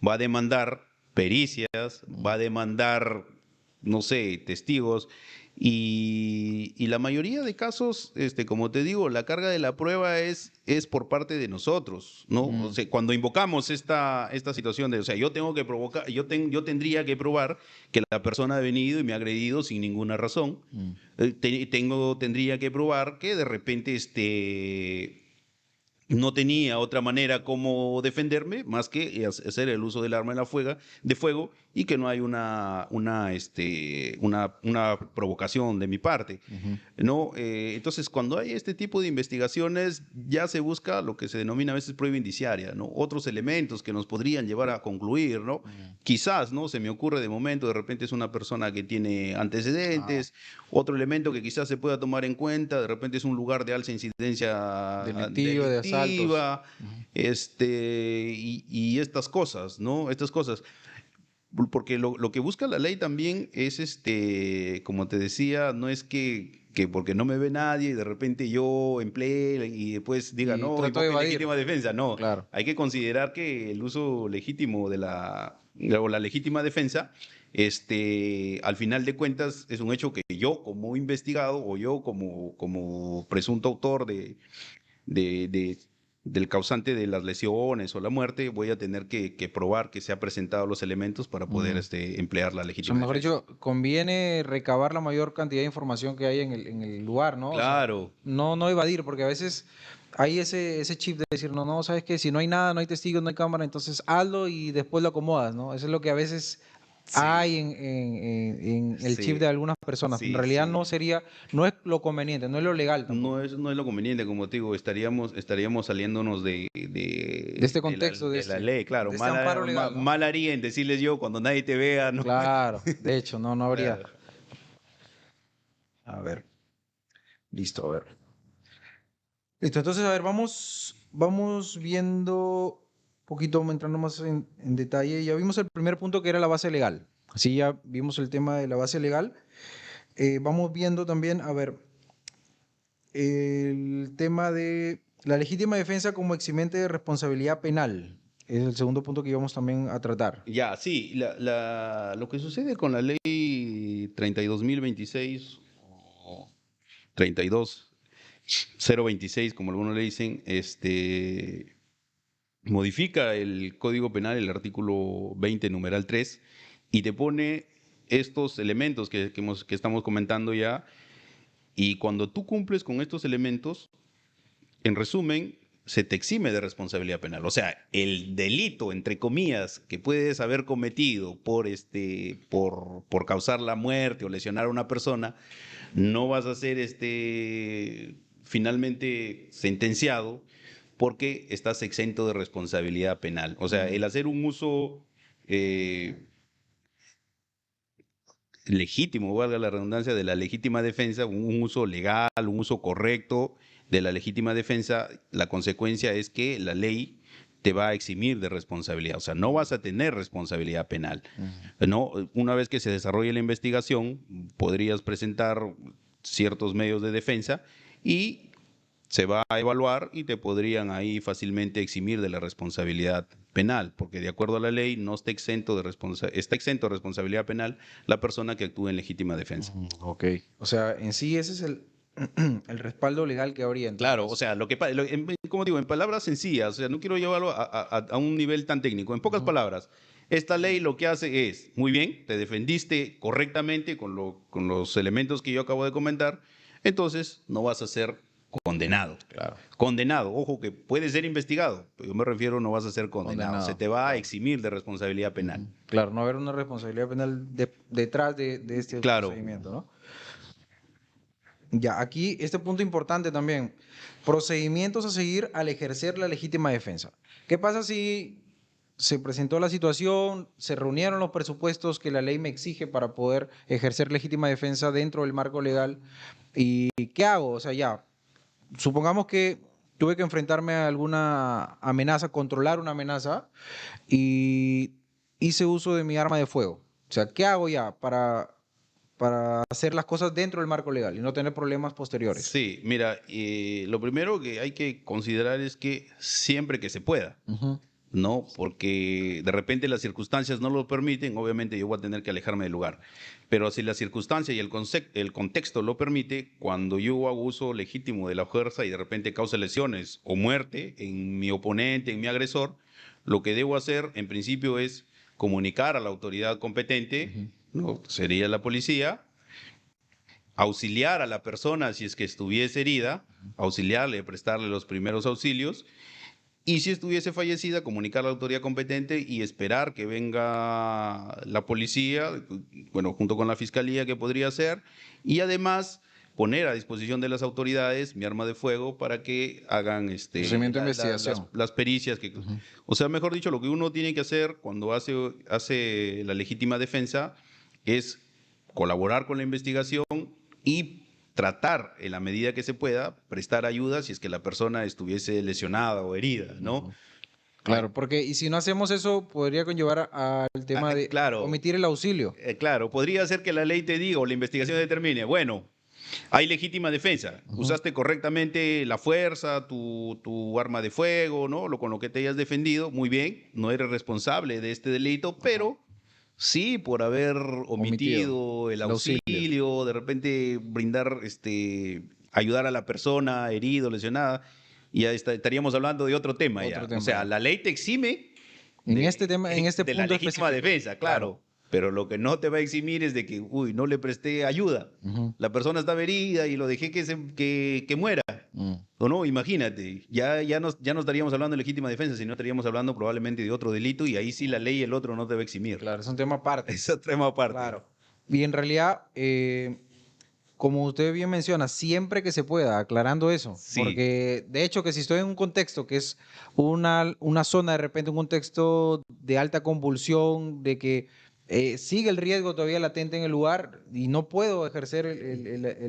va a demandar pericias, va a demandar, no sé, testigos, y la mayoría de casos, como te digo, la carga de la prueba es por parte de nosotros, ¿no? O sea, cuando invocamos esta situación de, o sea, yo tengo que provocar, yo tendría que probar que la persona ha venido y me ha agredido sin ninguna razón. Tendría que probar que de repente no tenía otra manera como defenderme más que hacer el uso del arma de fuego y que no hay una provocación de mi parte, ¿no? Entonces, cuando hay este tipo de investigaciones, ya se busca lo que se denomina a veces prueba indiciaria, ¿no? Otros elementos que nos podrían llevar a concluir, ¿no? Quizás, ¿no? Se me ocurre de momento, de repente es una persona que tiene antecedentes, otro elemento que quizás se pueda tomar en cuenta, de repente es un lugar de alta incidencia delictiva, de asaltos. Y estas cosas, ¿no? Estas cosas. Porque lo que busca la ley también es, como te decía, no es que porque no me ve nadie y de repente yo emplee y después diga, no, invoque legítima defensa. No, claro. Hay que considerar que el uso legítimo o la legítima defensa, al final de cuentas, es un hecho que yo como investigado o yo como presunto autor del causante de las lesiones o la muerte, voy a tener que probar que se han presentado los elementos para poder emplear la legítima defensa. Mejor dicho, conviene recabar la mayor cantidad de información que hay en el lugar, ¿no? Claro. O sea, no evadir, porque a veces hay ese chip de decir, no, sabes que si no hay nada, no hay testigos, no hay cámara, entonces hazlo y después lo acomodas, ¿no? Eso es lo que a veces hay en el chip de Sí, algunas personas. En sí, realidad sí. no sería, no es lo conveniente, no es lo legal tampoco. No es lo conveniente, como te digo, estaríamos saliéndonos De este contexto, de la ley, claro. de este amparo legal, ¿no? Mal haría en decirles yo cuando nadie te vea, ¿no? Claro, de hecho, no habría. Claro. A ver, listo, a ver. Listo, entonces, a ver, vamos viendo un poquito, entrando más en detalle. Ya vimos el primer punto que era la base legal. Así ya vimos el tema de la base legal. Vamos viendo también, a ver, el tema de la legítima defensa como eximente de responsabilidad penal. Es el segundo punto que íbamos también a tratar. Ya, sí, lo que sucede con la ley 32.026 o 32.026, como algunos le dicen, modifica el Código Penal, el artículo 20, numeral 3, y te pone estos elementos que estamos comentando ya, y cuando tú cumples con estos elementos, en resumen, se te exime de responsabilidad penal. O sea, el delito, entre comillas, que puedes haber cometido por causar la muerte o lesionar a una persona, no vas a ser finalmente sentenciado porque estás exento de responsabilidad penal. O sea, el hacer un uso legítimo, valga la redundancia, de la legítima defensa, un uso legal, un uso correcto de la legítima defensa, la consecuencia es que la ley te va a eximir de responsabilidad, o sea, no vas a tener responsabilidad penal. ¿No? Una vez que se desarrolle la investigación, podrías presentar ciertos medios de defensa y se va a evaluar y te podrían ahí fácilmente eximir de la responsabilidad penal, porque de acuerdo a la ley no está exento está exento de responsabilidad penal la persona que actúa en legítima defensa. Ok. O sea, en sí ese es el respaldo legal que habría Claro, o entonces. sea, como digo, en palabras sencillas, o sea, no quiero llevarlo a un nivel tan técnico. En pocas Ujú. palabras, esta ley lo que hace es, muy bien, te defendiste correctamente con los elementos que yo acabo de comentar, entonces no vas a ser condenado. Claro. Condenado, ojo que puede ser investigado, pero yo me refiero no vas a ser condenado, se Condenado. te va a Claro. eximir de responsabilidad penal. Ujú. Claro, no haber una responsabilidad penal detrás de este Claro, procedimiento, ¿no? Ya, aquí este punto importante también. Procedimientos a seguir al ejercer la legítima defensa. ¿Qué pasa si se presentó la situación, se reunieron los presupuestos que la ley me exige para poder ejercer legítima defensa dentro del marco legal? ¿Y qué hago? O sea, ya, supongamos que tuve que enfrentarme a alguna amenaza, controlar una amenaza y hice uso de mi arma de fuego. O sea, ¿qué hago ya para hacer las cosas dentro del marco legal y no tener problemas posteriores? sí, mira, lo primero que hay que considerar es que siempre que se pueda, Ujú. ¿no? Porque de repente las circunstancias no lo permiten, obviamente yo voy a tener que alejarme del lugar. Pero si la circunstancia y el contexto lo permite, cuando yo hago uso legítimo de la fuerza y de repente causa lesiones o muerte en mi oponente, en mi agresor, lo que debo hacer en principio es comunicar a la autoridad competente, Ujú. ¿no? Sería la policía, auxiliar a la persona si es que estuviese herida, auxiliarle, prestarle los primeros auxilios y si estuviese fallecida, comunicar a la autoridad competente y esperar que venga la policía, bueno, junto con la fiscalía que podría ser, y además poner a disposición de las autoridades mi arma de fuego para que hagan Procedimiento de investigación. las pericias. Ujú. O sea, mejor dicho, lo que uno tiene que hacer cuando hace la legítima defensa es colaborar con la investigación y tratar, en la medida que se pueda, prestar ayuda si es que la persona estuviese lesionada o herida, ¿no? Ujú. Claro, porque y si no hacemos eso, podría conllevar al tema de Claro, omitir el auxilio. claro, podría ser que la ley te diga o la investigación determine, bueno, hay legítima defensa, Ujú. usaste correctamente la fuerza, tu arma de fuego, ¿no? Con lo que te hayas defendido, muy bien, no eres responsable de este delito, Ajá. pero sí por haber Omitido omitido el el auxilio. auxilio, de repente brindar, ayudar a la persona herido, lesionada, y ya estaríamos hablando de otro tema Otro ya. O tema sea, ya. la ley te exime En este tema, en este de la punto legítima específico. defensa, Claro. claro. Pero lo que no te va a eximir es de que, uy, no le presté ayuda. La persona estaba herida y lo dejé que muera. ¿O no? Imagínate, ya no estaríamos hablando de legítima defensa, sino estaríamos hablando probablemente de otro delito y ahí sí la ley y el otro no te va a eximir. Claro, es un tema aparte. Es otro tema aparte. Claro. Y en realidad, como usted bien menciona, siempre que se pueda, aclarando eso, Sí. porque de hecho que si estoy en un contexto que es una zona de repente, un contexto de alta convulsión, de que sigue el riesgo todavía latente en el lugar y no puedo ejercer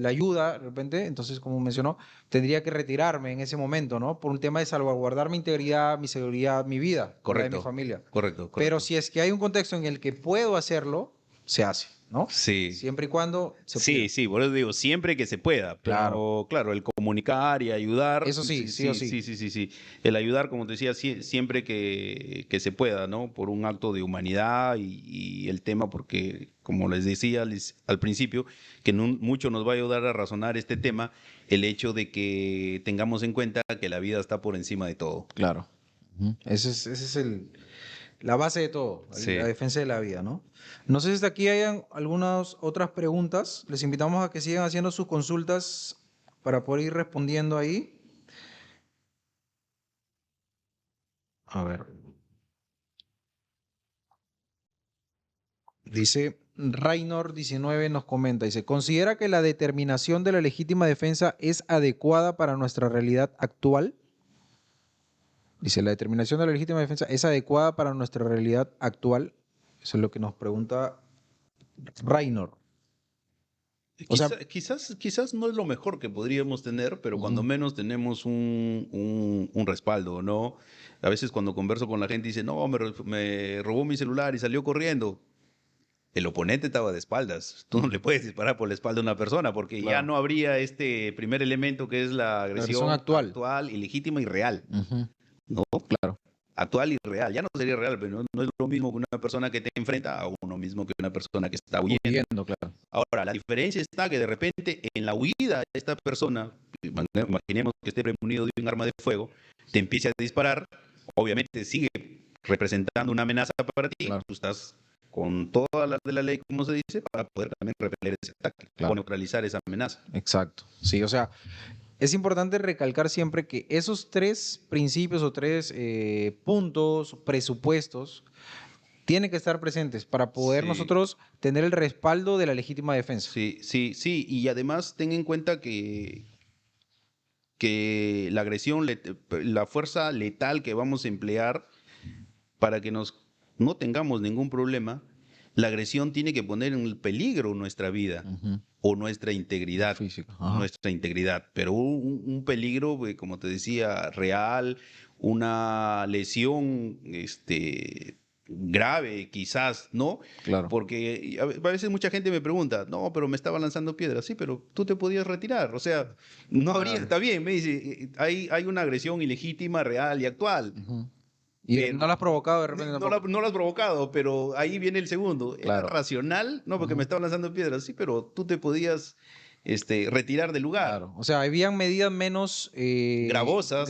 la ayuda de repente, entonces como mencionó, tendría que retirarme en ese momento, ¿no? Por un tema de salvaguardar mi integridad, mi seguridad, mi vida, la de Correcto. mi familia. Correcto. Pero si es que hay un contexto en el que puedo hacerlo, se hace, ¿no? Sí. Siempre y cuando se pueda. Sí, por eso digo, siempre que se pueda. Pero, claro, el comunicar y ayudar. Eso sí, sí o sí. Sí. El ayudar, como te decía, siempre que se pueda, ¿no? Por un acto de humanidad y el tema, porque, como les decía al principio, que mucho nos va a ayudar a razonar este tema, el hecho de que tengamos en cuenta que la vida está por encima de todo. Claro. Ese es la base de todo, Sí. la defensa de la vida, ¿no? No sé si hasta aquí hayan algunas otras preguntas. Les invitamos a que sigan haciendo sus consultas para poder ir respondiendo ahí. A ver. Dice Raynor 19 nos comenta, dice, ¿considera que la determinación de la legítima defensa es adecuada para nuestra realidad actual? Dice, ¿la determinación de la legítima defensa es adecuada para nuestra realidad actual? Eso es lo que nos pregunta Raynor. O sea, Quizás no es lo mejor que podríamos tener, pero cuando menos tenemos un respaldo, ¿no? A veces cuando converso con la gente dice, no, me robó mi celular y salió corriendo. El oponente estaba de espaldas. Tú no le puedes disparar por la espalda a una persona porque ya Claro. no habría este primer elemento que es la agresión actual, ilegítima y real, ¿no? Claro. Actual y real. Ya no sería real, pero no es lo mismo que una persona que te enfrenta a uno mismo que una persona que está huyendo. Claro. Ahora, la diferencia está que de repente en la huida de esta persona, imaginemos que esté prevenido de un arma de fuego, te empiece a disparar, obviamente sigue representando una amenaza para ti, Claro. tú estás con todas las de la ley, como se dice, para poder también repeler ese ataque o neutralizar esa amenaza. Exacto. Sí, o sea, es importante recalcar siempre que esos tres principios o tres puntos, presupuestos, tienen que estar presentes para poder nosotros tener el respaldo de la legítima defensa. Sí. Y además ten en cuenta que la agresión, la fuerza letal que vamos a emplear para que no tengamos ningún problema, la agresión tiene que poner en peligro nuestra vida o nuestra integridad. Física. Nuestra integridad, pero un peligro, como te decía, real, una lesión grave, quizás, ¿no? Claro. Porque a veces mucha gente me pregunta, no, pero me estaba lanzando piedras. Sí, pero tú te podías retirar. O sea, no habría, está bien, me dice, hay una agresión ilegítima, real y actual. Y no la has provocado de repente tampoco. No lo has provocado, pero ahí viene el segundo. Claro. ¿Era racional? No, porque me estaban lanzando piedras. Sí, pero tú te podías retirar del lugar. Claro. O sea, habían medidas menos gravosas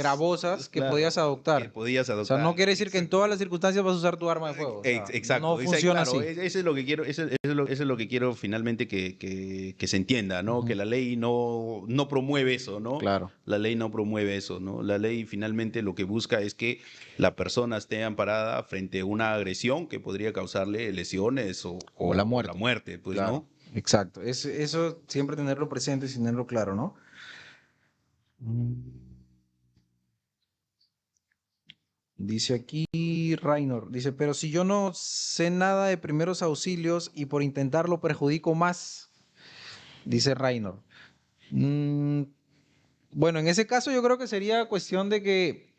que claro, podías adoptar. que podías O adoptar. sea, no quiere decir que en todas las circunstancias vas a usar tu arma de fuego. O sea, Exacto. no funciona claro, así. Eso es lo que quiero, eso es lo que quiero finalmente que se entienda, ¿no? Que la ley no promueve eso, ¿no? Claro. La ley no promueve eso, ¿no? La ley finalmente lo que busca es que la persona esté amparada frente a una agresión que podría causarle lesiones o la muerte. O la muerte, pues, Claro. ¿no? Exacto. Eso siempre tenerlo presente y tenerlo claro, ¿no? Dice aquí Raynor, dice, pero si yo no sé nada de primeros auxilios y por intentarlo perjudico más, dice Raynor. Bueno, en ese caso yo creo que sería cuestión de que,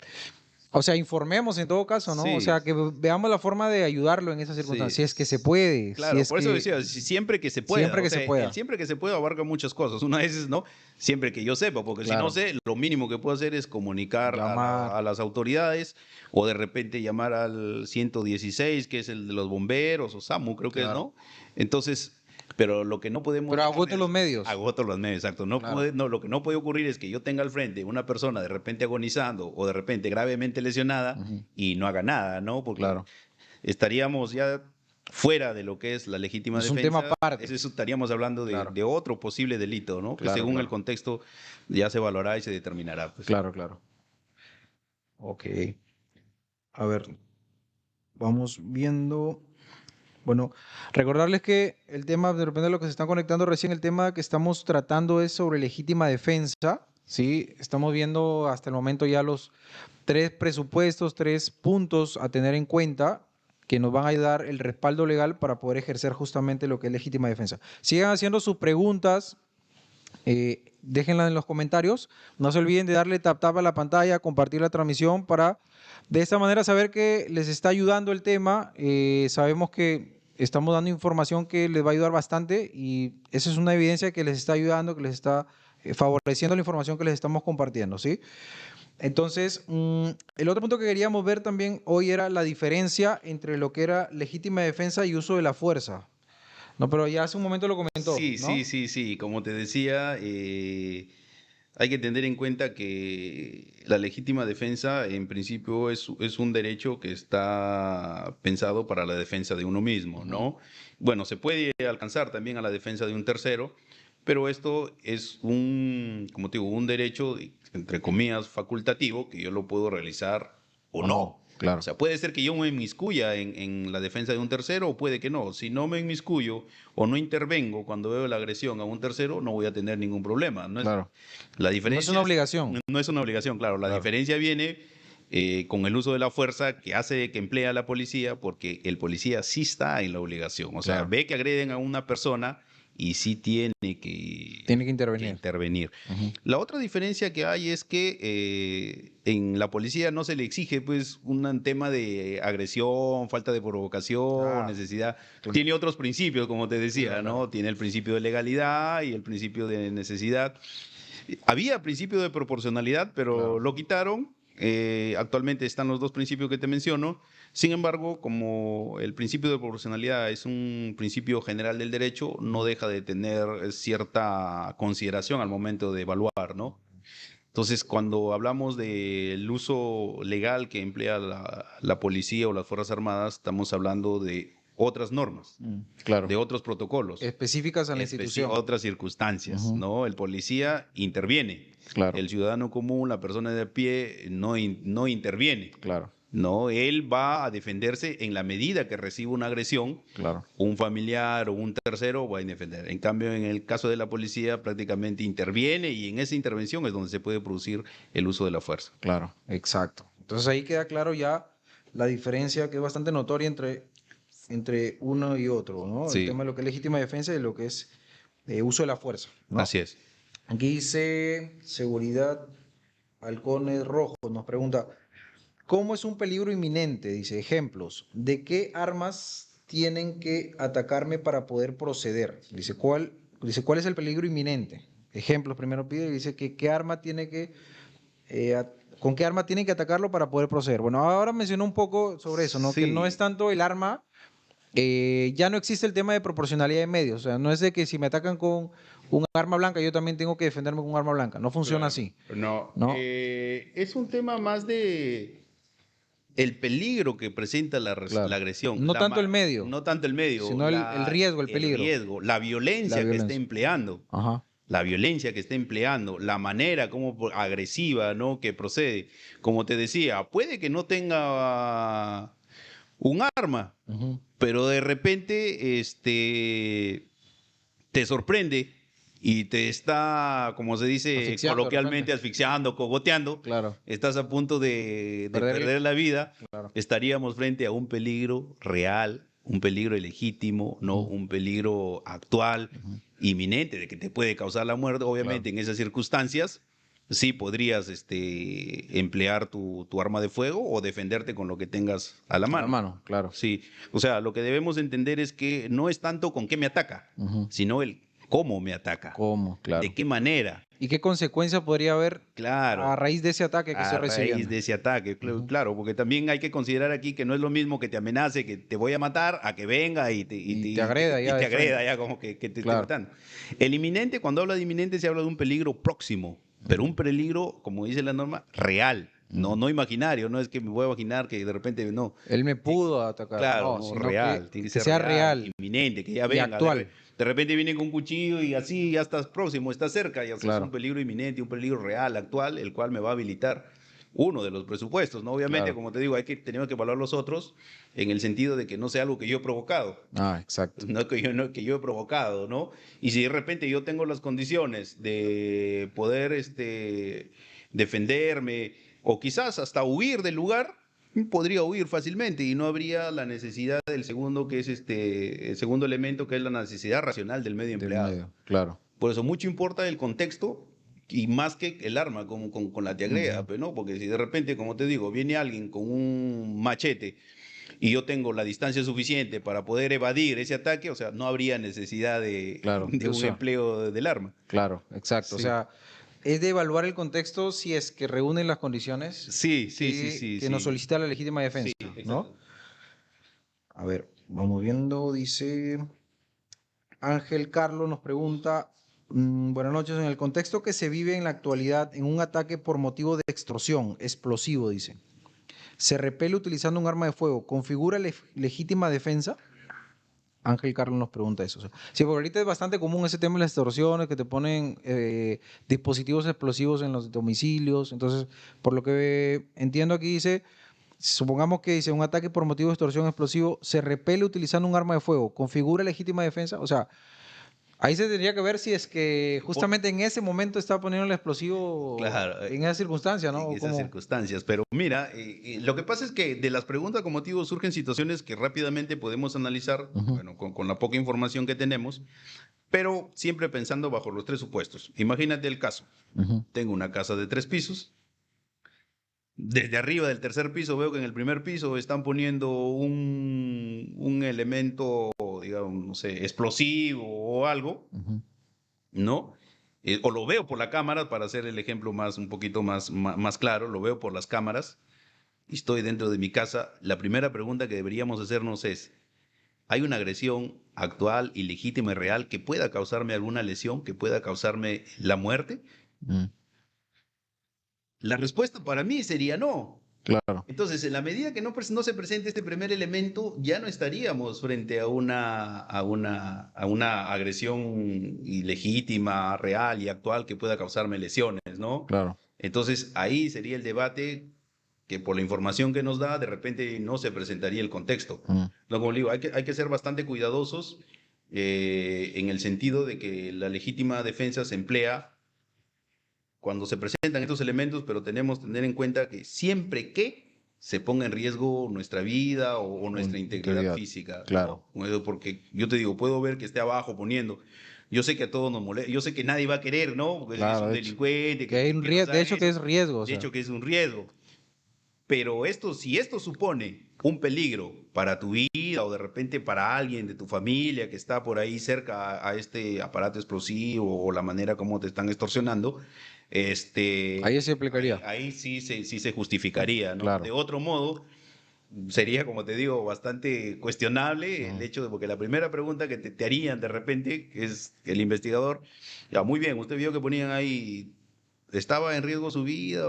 o sea, informemos en todo caso, ¿no? Sí. O sea, que veamos la forma de ayudarlo en esas circunstancias, Sí. si es que se puede. Claro, si es por eso que, decía, siempre que se pueda. Siempre que se pueda. Siempre que se pueda abarca muchas cosas. Una vez es, ¿no? Siempre que yo sepa, porque Claro. si no sé, lo mínimo que puedo hacer es comunicar Llamar. a las autoridades o de repente llamar al 116, que es el de los bomberos, o SAMU, creo que Claro. es, ¿no? Entonces, pero lo que no podemos... Pero agoten los medios. Agoto los medios, exacto. Claro. Lo que no puede ocurrir es que yo tenga al frente una persona de repente agonizando o de repente gravemente lesionada y no haga nada, ¿no? Porque Claro. estaríamos ya fuera de lo que es la legítima Es un defensa, tema aparte. eso estaríamos hablando Claro. de otro posible delito, ¿no? Que Claro, según el claro. contexto ya se valorará y se determinará. Pues. Claro, claro. Ok. A ver, vamos viendo. Bueno, recordarles que el tema, de repente lo que se están conectando recién, el tema que estamos tratando es sobre legítima defensa, ¿sí? Estamos viendo hasta el momento ya los 3 presupuestos, 3 puntos a tener en cuenta que nos van a ayudar el respaldo legal para poder ejercer justamente lo que es legítima defensa. Sigan haciendo sus preguntas, déjenlas en los comentarios. No se olviden de darle tap tap a la pantalla, compartir la transmisión para de esta manera saber que les está ayudando el tema. Sabemos que estamos dando información que les va a ayudar bastante y esa es una evidencia que les está ayudando, que les está favoreciendo la información que les estamos compartiendo, ¿sí? Entonces, el otro punto que queríamos ver también hoy era la diferencia entre lo que era legítima defensa y uso de la fuerza. No, pero ya hace un momento lo comentó, Sí, ¿no? sí. Como te decía, hay que tener en cuenta que la legítima defensa, en principio, es un derecho que está pensado para la defensa de uno mismo, ¿no? Bueno, se puede alcanzar también a la defensa de un tercero, pero esto es como te digo, un derecho, entre comillas, facultativo, que yo lo puedo realizar o no. Claro. O sea, puede ser que yo me inmiscuya en la defensa de un tercero o puede que no. Si no me inmiscuyo o no intervengo cuando veo la agresión a un tercero, no voy a tener ningún problema. No es, Claro. la No diferencia es una obligación. No es una obligación, claro. La diferencia viene con el uso de la fuerza que emplea la policía, porque el policía sí está en la obligación. O sea, Claro. ve que agreden a una persona y sí tiene Tiene que intervenir. intervenir. La otra diferencia que hay es que en la policía no se le exige pues un tema de agresión, falta de provocación, necesidad. Claro. Tiene otros principios, como te decía, Claro. ¿no? Tiene el principio de legalidad y el principio de necesidad. Había principio de proporcionalidad, pero Claro. lo quitaron. Actualmente están los dos principios que te menciono. Sin embargo, como el principio de proporcionalidad es un principio general del derecho, no deja de tener cierta consideración al momento de evaluar, ¿no? Entonces, cuando hablamos del uso legal que emplea la policía o las Fuerzas Armadas, estamos hablando de otras normas, Claro. de otros protocolos. Específicas a la institución. Otras circunstancias, ¿no? El policía interviene. Claro. El ciudadano común, la persona de a pie, no interviene. Claro. No, él va a defenderse en la medida que reciba una agresión. Claro. Un familiar o un tercero va a defender. En cambio, en el caso de la policía, prácticamente interviene y en esa intervención es donde se puede producir el uso de la fuerza. Claro, exacto. Entonces ahí queda claro ya la diferencia que es bastante notoria entre uno y otro, ¿no? Sí. El tema de lo que es legítima defensa y lo que es uso de la fuerza, ¿no? Así es. Aquí dice Seguridad Halcones Rojos, nos pregunta, ¿cómo es un peligro inminente? Dice, ejemplos, ¿de qué armas tienen que atacarme para poder proceder? Dice, ¿cuál es el peligro inminente? Ejemplos, primero pide, y dice que qué arma tiene que, con qué arma tienen que atacarlo para poder proceder. Bueno, ahora mencionó un poco sobre eso, ¿no? Sí. Que no es tanto el arma, ya no existe el tema de proporcionalidad de medios, o sea, no es de que si me atacan con un arma blanca, yo también tengo que defenderme con un arma blanca, no funciona así. No, ¿No? es un tema más de el peligro que presenta la agresión. No tanto el medio. No tanto el medio. Sino el riesgo, el peligro. El riesgo, la violencia que está empleando. Ajá. La violencia que está empleando, la manera como agresiva, ¿no? Que procede. Como te decía, puede que no tenga un arma, pero de repente te sorprende y te está, como se dice coloquialmente, asfixiando, cogoteando. Claro. Estás a punto de perder la vida. Claro. Estaríamos frente a un peligro real, un peligro legítimo, ¿no? Un peligro actual, inminente, de que te puede causar la muerte. Obviamente, en esas circunstancias, sí podrías emplear tu arma de fuego o defenderte con lo que tengas a la mano. A la mano, claro. Sí, o sea, lo que debemos entender es que no es tanto con qué me ataca, sino el cómo me ataca. ¿Cómo? Claro. De qué manera. ¿Y qué consecuencia podría haber Claro, a raíz de ese ataque que estoy recibiendo? A raíz de ese ataque, claro, porque también hay que considerar aquí que no es lo mismo que te amenace, que te voy a matar, a que venga y te agreda ya. Y te agreda ya como que te esté matando. El inminente, cuando habla de inminente, se habla de un peligro próximo, pero un peligro, como dice la norma, real. No imaginario, no es que me voy a imaginar que de repente no. Él me pudo atacar, Claro, no, no, sino real, tiene que ser sea real, real inminente, que ya y venga. actual. De repente viene con un cuchillo y así ya estás próximo, estás cerca, ya es un Claro, peligro inminente, un peligro real, actual, el cual me va a habilitar uno de los presupuestos, ¿no? Obviamente, claro. como te digo, tenemos que evaluar los otros en el sentido de que no sea algo que yo he provocado. Ah, exacto. No que yo he provocado, ¿no? Y si de repente yo tengo las condiciones de poder defenderme o quizás hasta huir del lugar, podría huir fácilmente y no habría la necesidad del segundo, que es el segundo elemento, que es la necesidad racional del medio Del empleado. medio, claro. Por eso mucho importa el contexto y más que el arma con la tiagrea, Ujú. pues, ¿no? Porque si de repente, como te digo, viene alguien con un machete y yo tengo la distancia suficiente para poder evadir ese ataque, o sea, no habría necesidad de, Claro, de de un uso. empleo del arma. Claro, exacto. O Sí. sea, es de evaluar el contexto si es que reúnen las condiciones Sí, sí, sí, sí, que nos sí. solicita la legítima Sí, defensa, ¿no? exacto. A ver, vamos viendo, dice Ángel Carlos nos pregunta, buenas noches, en el contexto que se vive en la actualidad en un ataque por motivo de extorsión, explosivo, dice, se repele utilizando un arma de fuego, ¿configura legítima defensa? Ángel Carlos nos pregunta eso. O sea, sí, porque ahorita es bastante común ese tema de las extorsiones, que te ponen dispositivos explosivos en los domicilios. Entonces, por lo que entiendo aquí dice, supongamos que dice un ataque por motivo de extorsión explosivo, se repele utilizando un arma de fuego, ¿configura legítima defensa? O sea, ahí se tendría que ver si es que Por- justamente en ese momento está poniendo el explosivo claro, en esa circunstancia, ¿no? en O esas como, circunstancias. Pero mira, lo que pasa es que de las preguntas con motivo surgen situaciones que rápidamente podemos analizar, ujú, bueno, con la poca información que tenemos, pero siempre pensando bajo los tres supuestos. Imagínate el caso. ujú, Tengo una casa de 3 pisos. Desde arriba del tercer piso veo que en el primer piso están poniendo un elemento, digamos, no sé, explosivo o algo, ujú, ¿no? O lo veo por la cámara, para hacer el ejemplo un poquito más claro, lo veo por las cámaras y estoy dentro de mi casa. La primera pregunta que deberíamos hacernos es, ¿hay una agresión actual, ilegítima y real que pueda causarme alguna lesión, que pueda causarme la muerte? ujú. La respuesta para mí sería no. Claro, Entonces, en la medida que no se presente este primer elemento, ya no estaríamos frente a una agresión ilegítima, real y actual que pueda causarme lesiones, ¿no? claro. Entonces, ahí sería el debate que por la información que nos da, de repente no se presentaría el contexto. Ujú, No, como digo, hay que ser bastante cuidadosos en el sentido de que la legítima defensa se emplea cuando se presentan estos elementos, pero tenemos que tener en cuenta que siempre que se ponga en riesgo nuestra vida o nuestra integridad integridad, física, claro. ¿no? Porque yo te digo, puedo ver que esté abajo poniendo. Yo sé que a todos nos molesta, yo sé que nadie va a querer, ¿no? Porque si es Claro, un de hecho. delincuente, Que hay un que nos riesgo, de hagan hecho que eso. es riesgo, o De sea. hecho, que es un riesgo. Pero si esto supone un peligro para tu vida o de repente para alguien de tu familia que está por ahí cerca a este aparato explosivo o la manera como te están extorsionando, Ahí se ahí, aplicaría. ahí sí se justificaría, ¿no? De Claro. otro modo, sería, como te digo, bastante cuestionable el Ujú, hecho de, porque la primera pregunta que te harían de repente, que es el investigador, ya, muy bien, usted vio que ponían ahí, ¿estaba en riesgo su vida?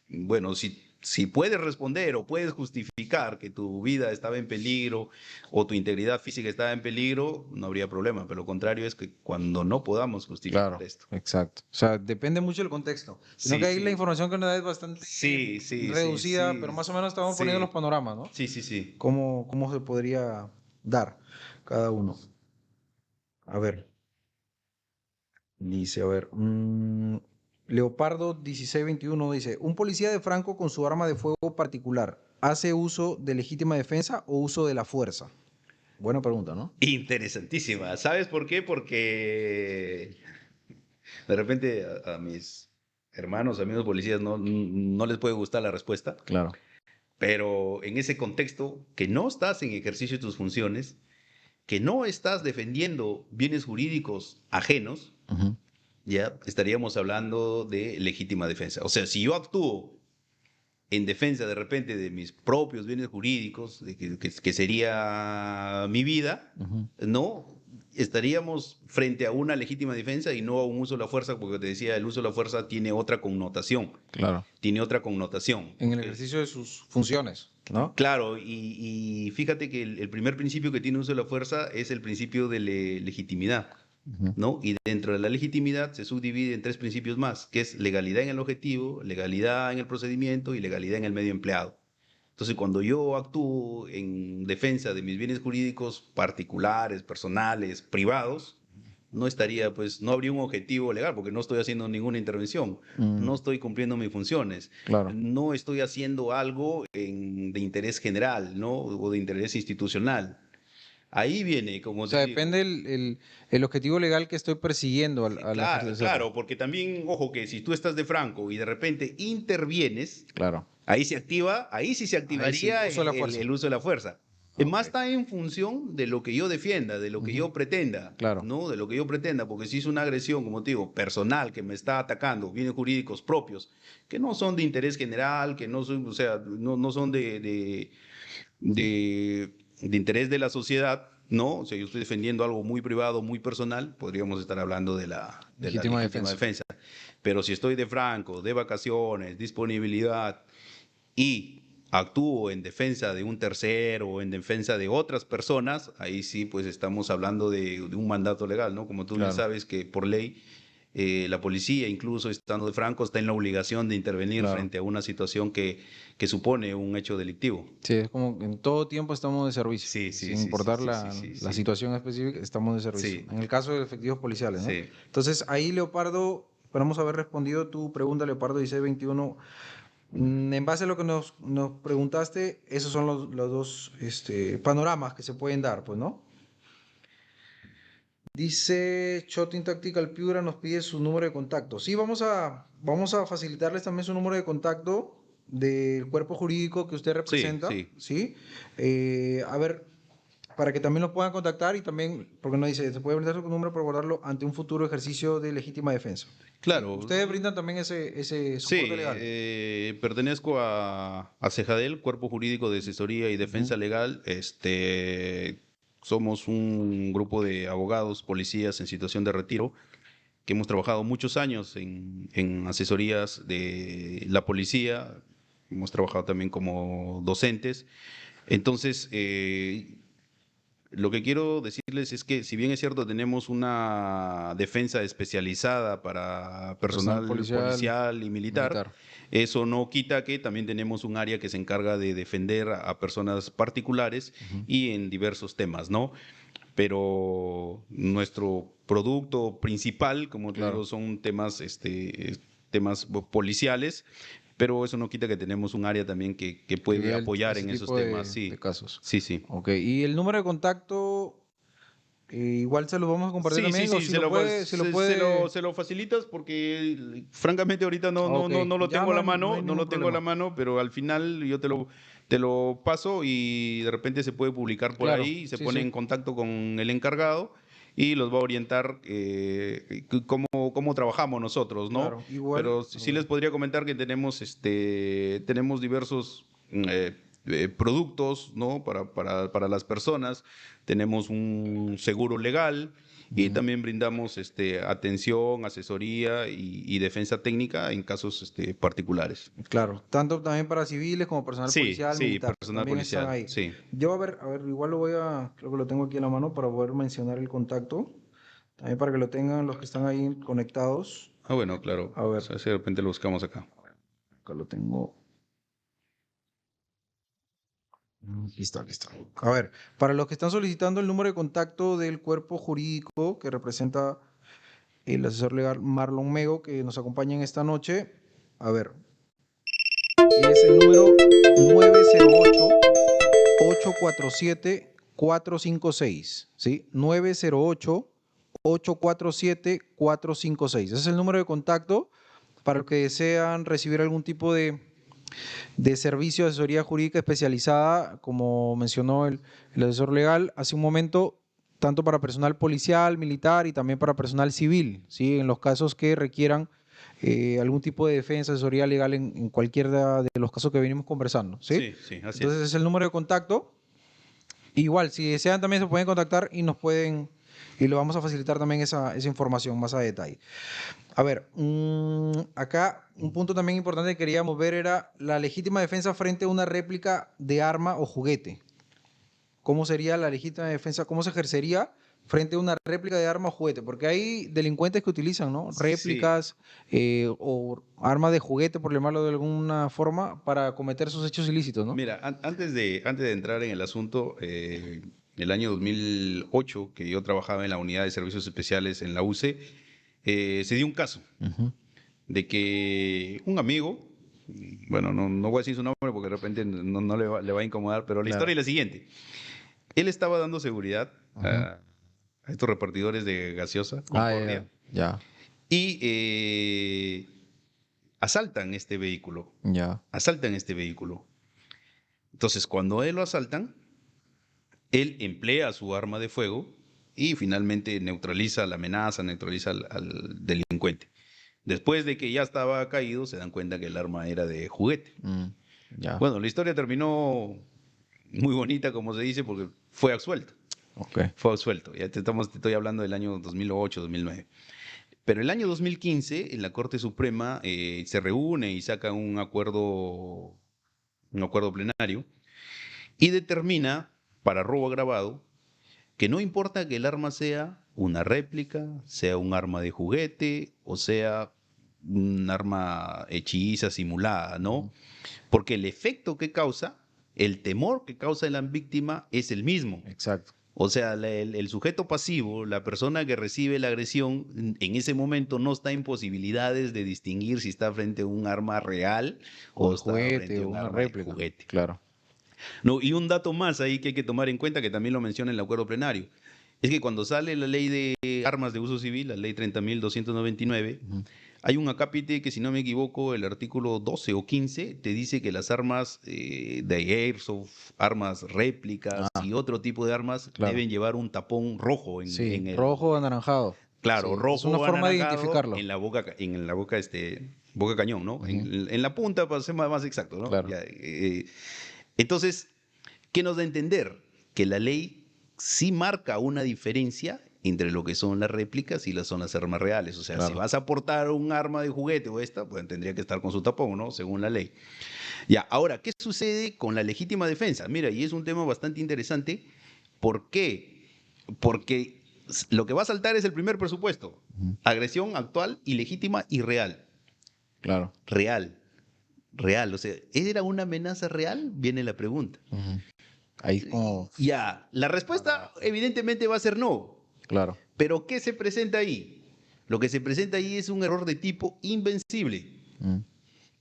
Bueno, si puedes responder o puedes justificar que tu vida estaba en peligro o tu integridad física estaba en peligro, no habría problema. Pero lo contrario es que cuando no podamos justificar claro, esto. exacto. O sea, depende mucho del contexto. Sino que Sí, ahí la sí, información que nos da es bastante sí, sí, sí, reducida, sí, pero más o menos estamos poniendo los sí, panoramas, ¿no? sí, sí, sí. Cómo se podría dar cada uno. A ver, dice, a ver. Leopardo 1621 dice, un policía de Franco con su arma de fuego particular, ¿hace uso de legítima defensa o uso de la fuerza? Buena pregunta, ¿no? Interesantísima. ¿Sabes por qué? Porque de repente a mis hermanos, amigos policías, no les puede gustar la respuesta, Claro. pero en ese contexto, que no estás en ejercicio de tus funciones, que no estás defendiendo bienes jurídicos ajenos, Ujú, ya estaríamos hablando de legítima defensa. O sea, si yo actúo en defensa de repente de mis propios bienes jurídicos, que sería mi vida, ujú. ¿no? estaríamos frente a una legítima defensa y no a un uso de la fuerza, porque te decía, el uso de la fuerza tiene otra connotación. Claro. Tiene otra connotación. En el ejercicio de sus funciones, ¿no? Claro, y fíjate que el primer principio que tiene uso de la fuerza es el principio de legitimidad, ¿no? Y dentro de la legitimidad se subdivide en 3 principios más, que es legalidad en el objetivo, legalidad en el procedimiento y legalidad en el medio empleado. Entonces, cuando yo actúo en defensa de mis bienes jurídicos particulares, personales, privados, no estaría, pues, no habría un objetivo legal porque no estoy haciendo ninguna intervención, no estoy cumpliendo mis funciones, Claro. no estoy haciendo algo de interés general, ¿no? O de interés institucional. Ahí viene, como O sea, te digo. depende el objetivo legal que estoy persiguiendo al Claro, ejercerlo. claro, porque también, ojo, que si tú estás de franco y de repente intervienes, Claro. ahí sí se activaría uso de la fuerza. el uso de la fuerza. Es más, está en función de lo que yo defienda, de lo que yo pretenda, Claro. ¿no? De lo que yo pretenda, porque si es una agresión, como te digo, personal, que me está atacando, bienes jurídicos propios, que no son de interés general, que no son, o sea, no son de interés de la sociedad, ¿no? O sea, yo estoy defendiendo algo muy privado, muy personal, podríamos estar hablando de la Legítima legítima defensa. Pero si estoy de franco, de vacaciones, disponibilidad y actúo en defensa de un tercero o en defensa de otras personas, ahí sí pues estamos hablando de un mandato legal, ¿no? Como tú bien Claro. sabes que por ley la policía, incluso estando de franco, está en la obligación de intervenir Claro. frente a una situación que supone un hecho delictivo. Sí, es como que en todo tiempo estamos de servicio. Sí, sí, Sin sí, importar sí, la, sí, sí, la sí. situación específica, estamos de servicio. Sí. En el caso de efectivos policiales, ¿no? Sí. Entonces, ahí, Leopardo, esperamos haber respondido tu pregunta, Leopardo 1621. En base a lo que nos preguntaste, esos son los dos panoramas que se pueden dar, pues, ¿no? Dice Shotting Tactical Piura, nos pide su número de contacto. Sí, vamos a facilitarles también su número de contacto del cuerpo jurídico que usted representa. sí. ¿Sí? A ver, para que también lo puedan contactar y también, porque nos dice, se puede brindar su número para guardarlo ante un futuro ejercicio de legítima defensa. Claro. Ustedes brindan también ese soporte Sí, legal. pertenezco a CEJADEL, Cuerpo Jurídico de Asesoría y Defensa Legal. Somos un grupo de abogados, policías en situación de retiro, que hemos trabajado muchos años en asesorías de la policía, hemos trabajado también como docentes. Entonces, lo que quiero decirles es que, si bien es cierto, tenemos una defensa especializada para personal policial y militar, eso no quita que también tenemos un área que se encarga de defender a personas particulares y en diversos temas, ¿no? Pero nuestro producto principal, como te digo, son temas, temas policiales, pero eso no quita que tenemos un área también que puede apoyar en esos temas. Sí. De casos. Sí, sí. Ok, y el número de contacto, igual se lo vamos a compartir también, o si lo puede... se lo facilitas porque francamente ahorita no lo tengo a la mano, no lo tengo a la mano, pero al final yo te lo paso y de repente se puede publicar por ahí y se pone en contacto con el encargado y los va a orientar cómo trabajamos nosotros, ¿no? Claro, igual, pero sí les podría comentar que tenemos diversos productos, ¿no? Para las personas. Tenemos un seguro legal y también brindamos atención, asesoría y defensa técnica en casos particulares. Claro, tanto también para civiles como personal policial, militar. Personal también policial, están ahí. sí. Yo a ver, igual creo que lo tengo aquí en la mano para poder mencionar el contacto, también para que lo tengan los que están ahí conectados. Ah, bueno, claro. A ver. O sea, si de repente lo buscamos acá. Acá lo tengo. Aquí está. A ver, para los que están solicitando el número de contacto del cuerpo jurídico que representa el asesor legal Marlon Mego, que nos acompaña en esta noche, a ver, es el número 908-847-456, ¿sí? 908-847-456. Ese es el número de contacto para los que desean recibir algún tipo de servicio de asesoría jurídica especializada, como mencionó el asesor legal hace un momento, tanto para personal policial, militar y también para personal civil, ¿sí? En los casos que requieran algún tipo de defensa, asesoría legal en cualquiera de los casos que venimos conversando, ¿sí? Sí, Entonces es el número de contacto. Igual, si desean también se pueden contactar y nos pueden y le vamos a facilitar también esa información más a detalle. A ver, acá un punto también importante que queríamos ver era la legítima defensa frente a una réplica de arma o juguete. ¿Cómo sería la legítima defensa? ¿Cómo se ejercería frente a una réplica de arma o juguete? Porque hay delincuentes que utilizan, ¿no? Sí. Réplicas o armas de juguete, por llamarlo de alguna forma, para cometer sus hechos ilícitos, ¿no? Mira, antes de entrar en el asunto, el año 2008, que yo trabajaba en la unidad de servicios especiales en la UCE, se dio un caso de que un amigo, bueno, no voy a decir su nombre porque de repente no le va a incomodar, pero la historia es la siguiente. Él estaba dando seguridad a estos repartidores de gaseosa, Concordia, Ya. y asaltan este vehículo. Asaltan este vehículo. Entonces, cuando a él lo asaltan, él emplea su arma de fuego y finalmente neutraliza la amenaza, neutraliza al delincuente. Después de que ya estaba caído, se dan cuenta que el arma era de juguete. Ya. Bueno, la historia terminó muy bonita, como se dice, porque fue absuelto. Fue absuelto. Ya te estoy hablando del año 2008, 2009. Pero el año 2015, en la Corte Suprema se reúne y saca un acuerdo plenario y determina, para robo agravado, que no importa que el arma sea una réplica, sea un arma de juguete o sea un arma hechiza, simulada, ¿no? Porque el efecto que causa, el temor que causa en la víctima es el mismo. Exacto. O sea, el sujeto pasivo, la persona que recibe la agresión, en ese momento no está en posibilidades de distinguir si está frente a un arma real o está frente a un arma de juguete. Claro. No, y un dato más ahí que hay que tomar en cuenta, que también lo menciona el acuerdo plenario, es que cuando sale la ley de armas de uso civil, la ley 30.299, hay un acápite que, si no me equivoco, el artículo 12 o 15, te dice que las armas de airsoft, armas réplicas y otro tipo de armas deben llevar un tapón rojo en el... rojo o anaranjado. Claro, rojo es una forma de identificarlo. En la boca boca cañón, ¿no? En la punta, para ser más exacto, ¿no? Claro. Ya, entonces, ¿qué nos da a entender? Que la ley sí marca una diferencia entre lo que son las réplicas y son las armas reales. O sea, si vas a portar un arma de juguete o esta, pues tendría que estar con su tapón, ¿no? Según la ley. Ya, ahora, ¿qué sucede con la legítima defensa? Mira, y es un tema bastante interesante. ¿Por qué? Porque lo que va a saltar es el primer presupuesto. Agresión actual, ilegítima y real. Claro. Real. O sea, ¿era una amenaza real? Viene la pregunta. Ahí como... Ya, la respuesta evidentemente va a ser no. Claro. Pero ¿qué se presenta ahí? Lo que se presenta ahí es un error de tipo invencible,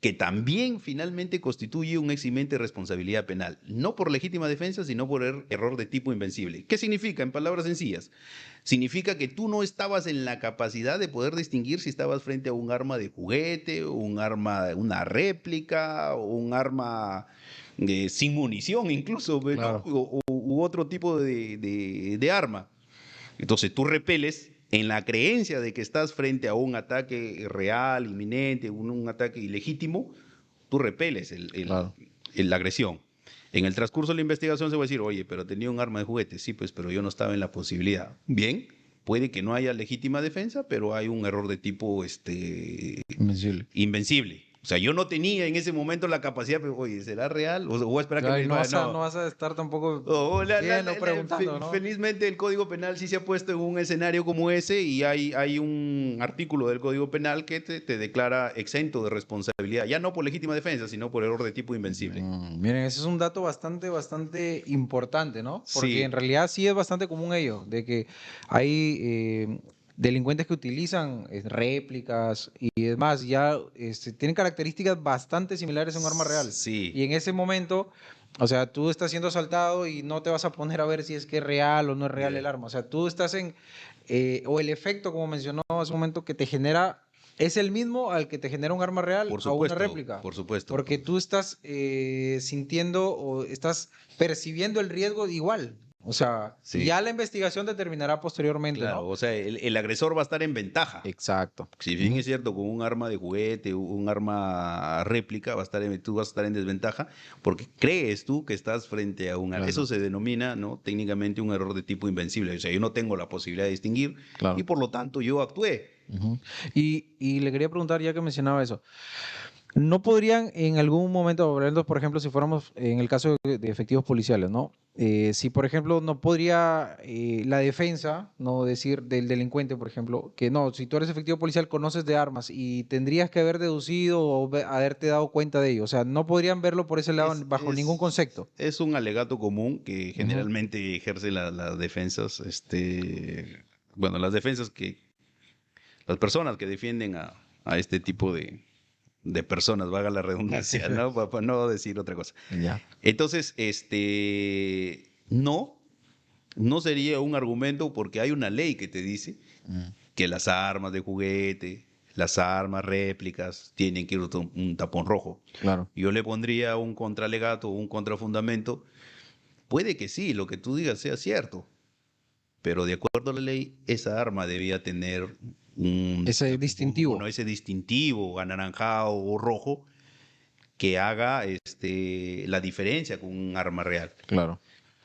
que también finalmente constituye un eximente de responsabilidad penal, no por legítima defensa, sino por error de tipo invencible. ¿Qué significa? En palabras sencillas, significa que tú no estabas en la capacidad de poder distinguir si estabas frente a un arma de juguete, una réplica, o un arma sin munición incluso, Claro. ¿no? u otro tipo de arma. Entonces tú repeles en la creencia de que estás frente a un ataque real, inminente, un ataque ilegítimo, tú repeles la agresión. En el transcurso de la investigación se va a decir, oye, pero tenía un arma de juguete. Sí, pues, pero yo no estaba en la posibilidad. Bien, puede que no haya legítima defensa, pero hay un error de tipo invencible. O sea, yo no tenía en ese momento la capacidad, pero, oye, ¿será real? O voy a esperar Claro, que me no vas a estar tampoco preguntando, ¿no? Felizmente el Código Penal sí se ha puesto en un escenario como ese y hay un artículo del Código Penal que te declara exento de responsabilidad, ya no por legítima defensa, sino por error de tipo invencible. Miren, ese es un dato bastante importante, ¿no? Porque Sí. en realidad sí es bastante común ello, de que hay delincuentes que utilizan réplicas y es más, ya tienen características bastante similares a un arma real. Sí. Y en ese momento, o sea, tú estás siendo asaltado y no te vas a poner a ver si es que es real o no es real el arma. O sea, tú estás o el efecto, como mencionó hace un momento, que te genera, es el mismo al que te genera un arma real Por o supuesto, una réplica. por supuesto. Porque tú estás sintiendo o estás percibiendo el riesgo igual. O sea, Sí. ya la investigación determinará posteriormente, Claro, ¿no? o sea, el agresor va a estar en ventaja. Exacto. Si bien es cierto, con un arma de juguete, un arma réplica, tú vas a estar en desventaja porque crees tú que estás frente a un arma. Claro. Eso se denomina, ¿no?, técnicamente un error de tipo invencible. O sea, yo no tengo la posibilidad de distinguir Claro. y por lo tanto yo actué. Ujú. Y le quería preguntar, ya que mencionaba eso, ¿no podrían en algún momento, hablando, por ejemplo, si fuéramos en el caso de efectivos policiales, ¿no? Si, por ejemplo, no podría la defensa, no decir del delincuente, por ejemplo, que no, si tú eres efectivo policial, conoces de armas y tendrías que haber deducido o haberte dado cuenta de ello. O sea, no podrían verlo por ese lado bajo ningún concepto. Es un alegato común que Ujú. generalmente ejerce las defensas, bueno, las personas que defienden a este tipo de personas, valga la redundancia, ¿no? Para no decir otra cosa. Ya. Entonces, no sería un argumento porque hay una ley que te dice que las armas de juguete, las armas réplicas, tienen que ir un tapón rojo. Claro. Yo le pondría un contralegato, un contrafundamento. Puede que sí, lo que tú digas sea cierto, pero de acuerdo a la ley, esa arma debía tener Ese distintivo. ese distintivo anaranjado o rojo que haga la diferencia con un arma real. Claro.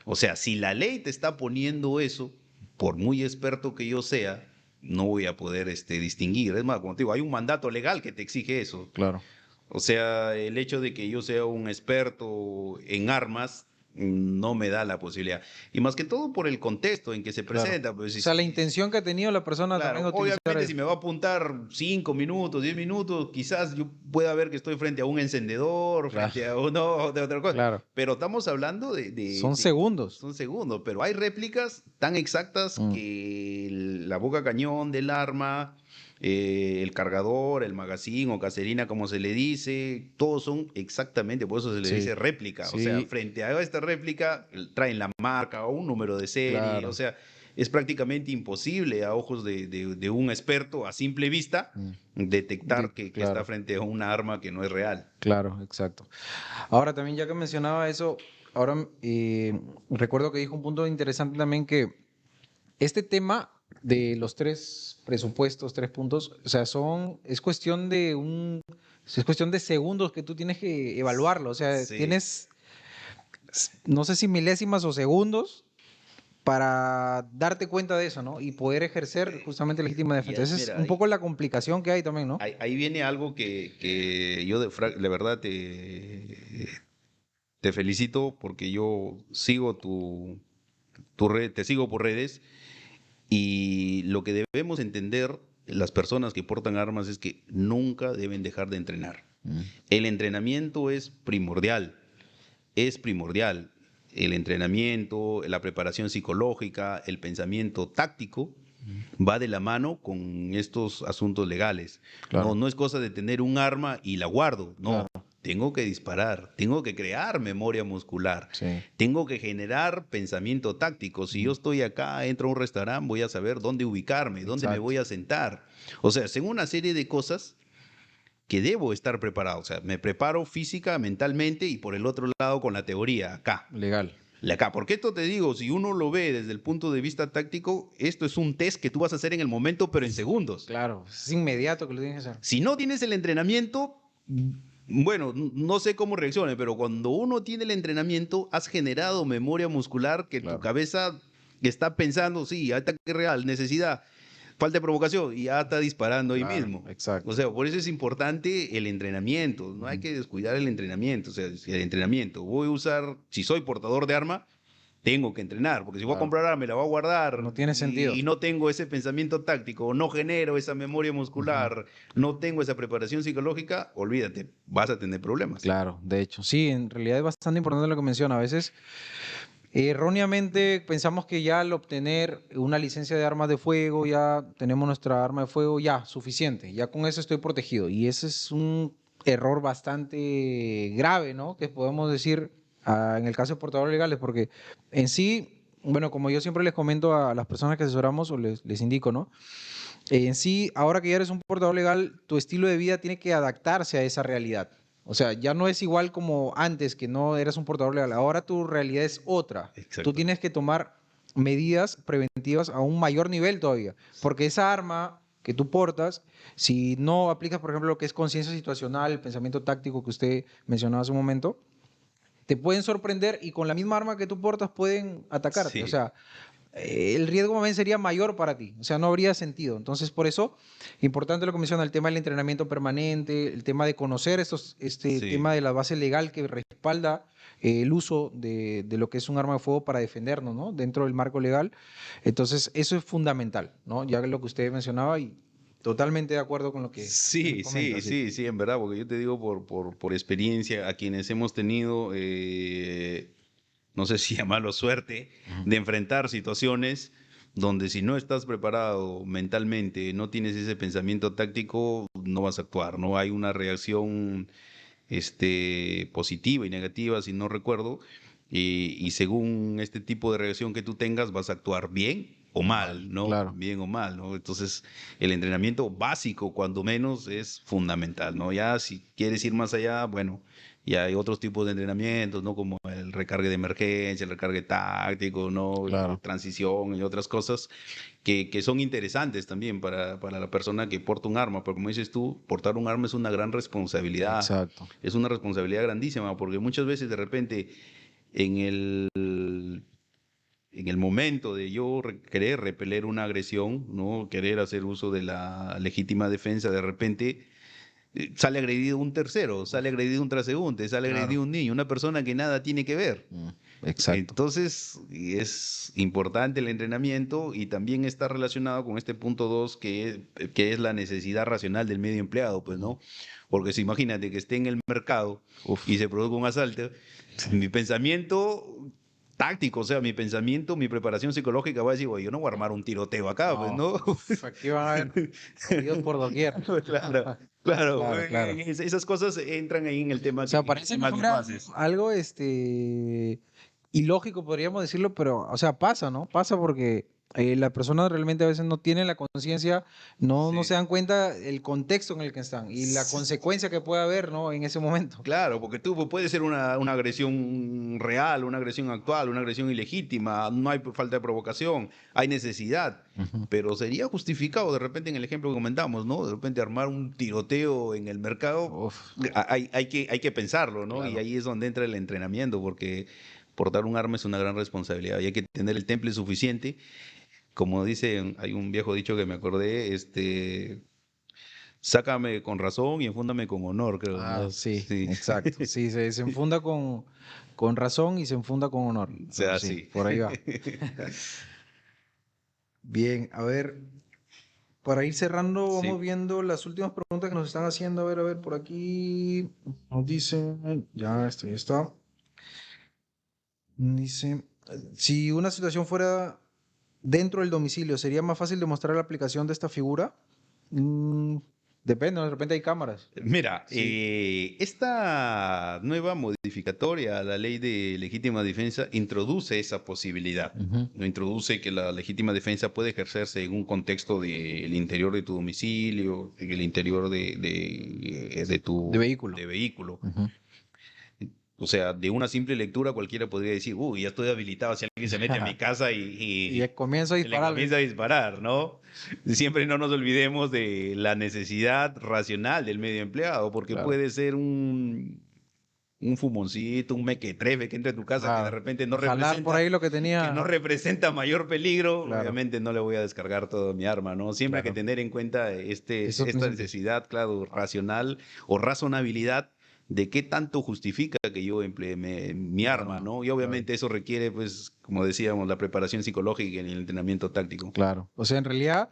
O sea, si la ley te está poniendo eso, por muy experto que yo sea, no voy a poder distinguir. Es más, como te digo, hay un mandato legal que te exige eso. Claro. O sea, el hecho de que yo sea un experto en armas no me da la posibilidad. Y más que todo por el contexto en que se Claro. presenta. Pues, O sea, la intención que ha tenido la persona también claro, de utilizar obviamente eso. si me va a apuntar 5 minutos, 10 minutos, quizás yo pueda ver que estoy frente a un encendedor, Claro. frente a uno de otra cosa. Claro. Pero estamos hablando Son segundos. Son segundos, pero hay réplicas tan exactas que la boca cañón del arma, el cargador, el magazine o caserina, como se le dice, todos son exactamente, por eso se le Sí. dice réplica. O Sí. sea, frente a esta réplica traen la marca o un número de serie, Claro. o sea, es prácticamente imposible a ojos de un experto a simple vista detectar que claro. está frente a una arma que no es real. Claro, exacto. Ahora también, ya que mencionaba eso, ahora recuerdo que dijo un punto interesante también, que este tema de los 3 presupuestos, 3 puntos, o sea, es cuestión es cuestión de segundos que tú tienes que evaluarlo. O sea, Sí. tienes, no sé si milésimas o segundos para darte cuenta de eso, ¿no? Y poder ejercer justamente legítima defensa. Esa es mira, un poco la complicación que hay también, ¿no? Ahí viene algo que yo de verdad te felicito porque yo sigo tu red, te sigo por redes y lo que debemos entender las personas que portan armas es que nunca deben dejar de entrenar. El entrenamiento es primordial. El entrenamiento, la preparación psicológica, el pensamiento táctico va de la mano con estos asuntos legales. Claro. No es cosa de tener un arma y la guardo. No, Claro. tengo que disparar, tengo que crear memoria muscular, Sí. tengo que generar pensamiento táctico. Si yo estoy acá, entro a un restaurante, voy a saber dónde ubicarme, dónde me Exacto. voy a sentar. O sea, según una serie de cosas que debo estar preparado. O sea, me preparo física, mentalmente y por el otro lado con la teoría, acá. Legal. Acá, porque esto te digo, si uno lo ve desde el punto de vista táctico, esto es un test que tú vas a hacer en el momento, pero en segundos. Claro, es inmediato que lo tienes que hacer. Si no tienes el entrenamiento, bueno, no sé cómo reaccione, pero cuando uno tiene el entrenamiento, has generado memoria muscular que Claro. tu cabeza está pensando, sí, ataque real, necesidad, falta de provocación y ya está disparando ahí Claro, mismo. exacto. O sea, por eso es importante el entrenamiento. No hay que descuidar el entrenamiento. O sea, el entrenamiento. Voy a usar, si soy portador de arma, tengo que entrenar. Porque si voy a Claro. comprar arma, me la voy a guardar. No tiene sentido. Y no tengo ese pensamiento táctico, no genero esa memoria muscular, no tengo esa preparación psicológica, olvídate, vas a tener problemas. Claro, de hecho. Sí, en realidad es bastante importante lo que menciona. A veces, erróneamente, pensamos que ya al obtener una licencia de armas de fuego, ya tenemos nuestra arma de fuego, ya, suficiente. Ya con eso estoy protegido. Y ese es un error bastante grave, ¿no? Que podemos decir en el caso de portadores legales, porque en sí, bueno, como yo siempre les comento a las personas que asesoramos o les indico, ¿no? En sí, ahora que ya eres un portador legal, tu estilo de vida tiene que adaptarse a esa realidad. O sea, ya no es igual como antes, que no eras un portador legal. Ahora tu realidad es otra. Tú Exacto. tienes que tomar medidas preventivas a un mayor nivel todavía. Porque esa arma que tú portas, si no aplicas, por ejemplo, lo que es conciencia situacional, el pensamiento táctico que usted mencionaba hace un momento, te pueden sorprender y con la misma arma que tú portas pueden atacarte. O Sí, sea, el riesgo más bien sería mayor para ti, o sea, no habría sentido. Entonces, por eso, importante lo que menciona, el tema del entrenamiento permanente, el tema de conocer este sí. tema de la base legal que respalda el uso de lo que es un arma de fuego para defendernos, ¿no? Dentro del marco legal. Entonces, eso es fundamental, ¿no? Ya lo que usted mencionaba y totalmente de acuerdo con lo que Sí, comenta, sí, sí. sí, sí, en verdad, porque yo te digo por experiencia, a quienes hemos tenido, no sé si llamarlo suerte, Ujú. de enfrentar situaciones donde si no estás preparado mentalmente, no tienes ese pensamiento táctico, no vas a actuar, no hay una reacción positiva y negativa, si no recuerdo, y según este tipo de reacción que tú tengas, vas a actuar bien o Mal, mal, ¿no? claro. Bien o mal, ¿no? Entonces, el entrenamiento básico, cuando menos, es fundamental, ¿no? Ya si quieres ir más allá, bueno, ya hay otros tipos de entrenamientos, ¿no? Como el recargue de emergencia, el recargue táctico, ¿no? Claro. Transición y otras cosas que son interesantes también para la persona que porta un arma, pero como dices tú, portar un arma es una gran responsabilidad, Exacto. es una responsabilidad grandísima, porque muchas veces de repente en el, en el momento de yo querer repeler una agresión, ¿no? Querer hacer uso de la legítima defensa, de repente sale agredido un tercero, sale Uf, agredido un transeúnte, sale claro. agredido un niño, una persona que nada tiene que ver. Exacto. Entonces, y es importante el entrenamiento y también está relacionado con este punto 2 que es la necesidad racional del medio empleado, pues, Ujú. ¿no? Porque si imagínate que esté en el mercado y Uf. se produzca un asalto, mi pensamiento táctico, o sea, mi pensamiento, mi preparación psicológica va a decir, "Oye, yo no voy a armar un tiroteo acá, pues, No, ¿no?" uf, aquí van a haber heridos por doquier. Claro, claro, Claro, claro. esas cosas entran ahí en el O tema sea, en el parece que tema que fuera tú algo, haces. algo, ilógico, podríamos decirlo, pero, o sea, pasa, ¿no? Pasa porque las personas realmente a veces no tienen la conciencia, no se Sí. dan cuenta el contexto en el que están y la consecuencia que puede haber, ¿no? En ese momento. Claro, porque tú puede ser una agresión real, una agresión actual, una agresión ilegítima, no hay falta de provocación, hay necesidad, Ujú. pero sería justificado de repente en el ejemplo que comentamos, ¿no? De repente armar un tiroteo en el mercado, Uf, hay que pensarlo, ¿no? Y claro. ahí es donde entra el entrenamiento, porque portar un arma es una gran responsabilidad y hay que tener el temple suficiente. Como dice, hay un viejo dicho que me acordé, sácame con razón y enfúndame con honor, creo, Ah, ¿no? sí, Sí. exacto. Sí, se enfunda con razón y se enfunda con honor. O Pero sea, sí, sí. por ahí va. Bien, a ver, para ir cerrando, vamos Sí. viendo las últimas preguntas que nos están haciendo. A ver, por aquí. Nos dicen, ya, esto ya está. Dice, si una situación fuera dentro del domicilio, ¿sería más fácil demostrar la aplicación de esta figura? Mm, depende, ¿no? De repente hay cámaras. Mira, Sí. esta nueva modificatoria a la ley de legítima defensa introduce esa posibilidad. Ujú. ¿No? Introduce que la legítima defensa puede ejercerse en un contexto del interior de tu domicilio, en el interior de De tu vehículo. de vehículo. Ujú. O sea, de una simple lectura cualquiera podría decir, uy, ya estoy habilitado si alguien se mete a mi casa Y ya y comienzo a le dispararle. comienza a disparar, ¿no? Siempre no nos olvidemos de la necesidad racional del medio empleado, porque Claro, puede ser un fumoncito, un mequetrefe que entre a tu casa que de claro. repente Jalar por ahí lo que que no tenía. representa mayor peligro, Claro, obviamente no le voy a descargar todo mi arma, ¿no? Siempre hay que claro. tener en cuenta Esos esta principios. necesidad, claro, racional o razonabilidad de qué tanto justifica que yo emplee mi Mi arma, arma. ¿no? Y Claro, obviamente eso requiere, pues, como decíamos, la preparación psicológica y el entrenamiento táctico. claro. O sea, en realidad,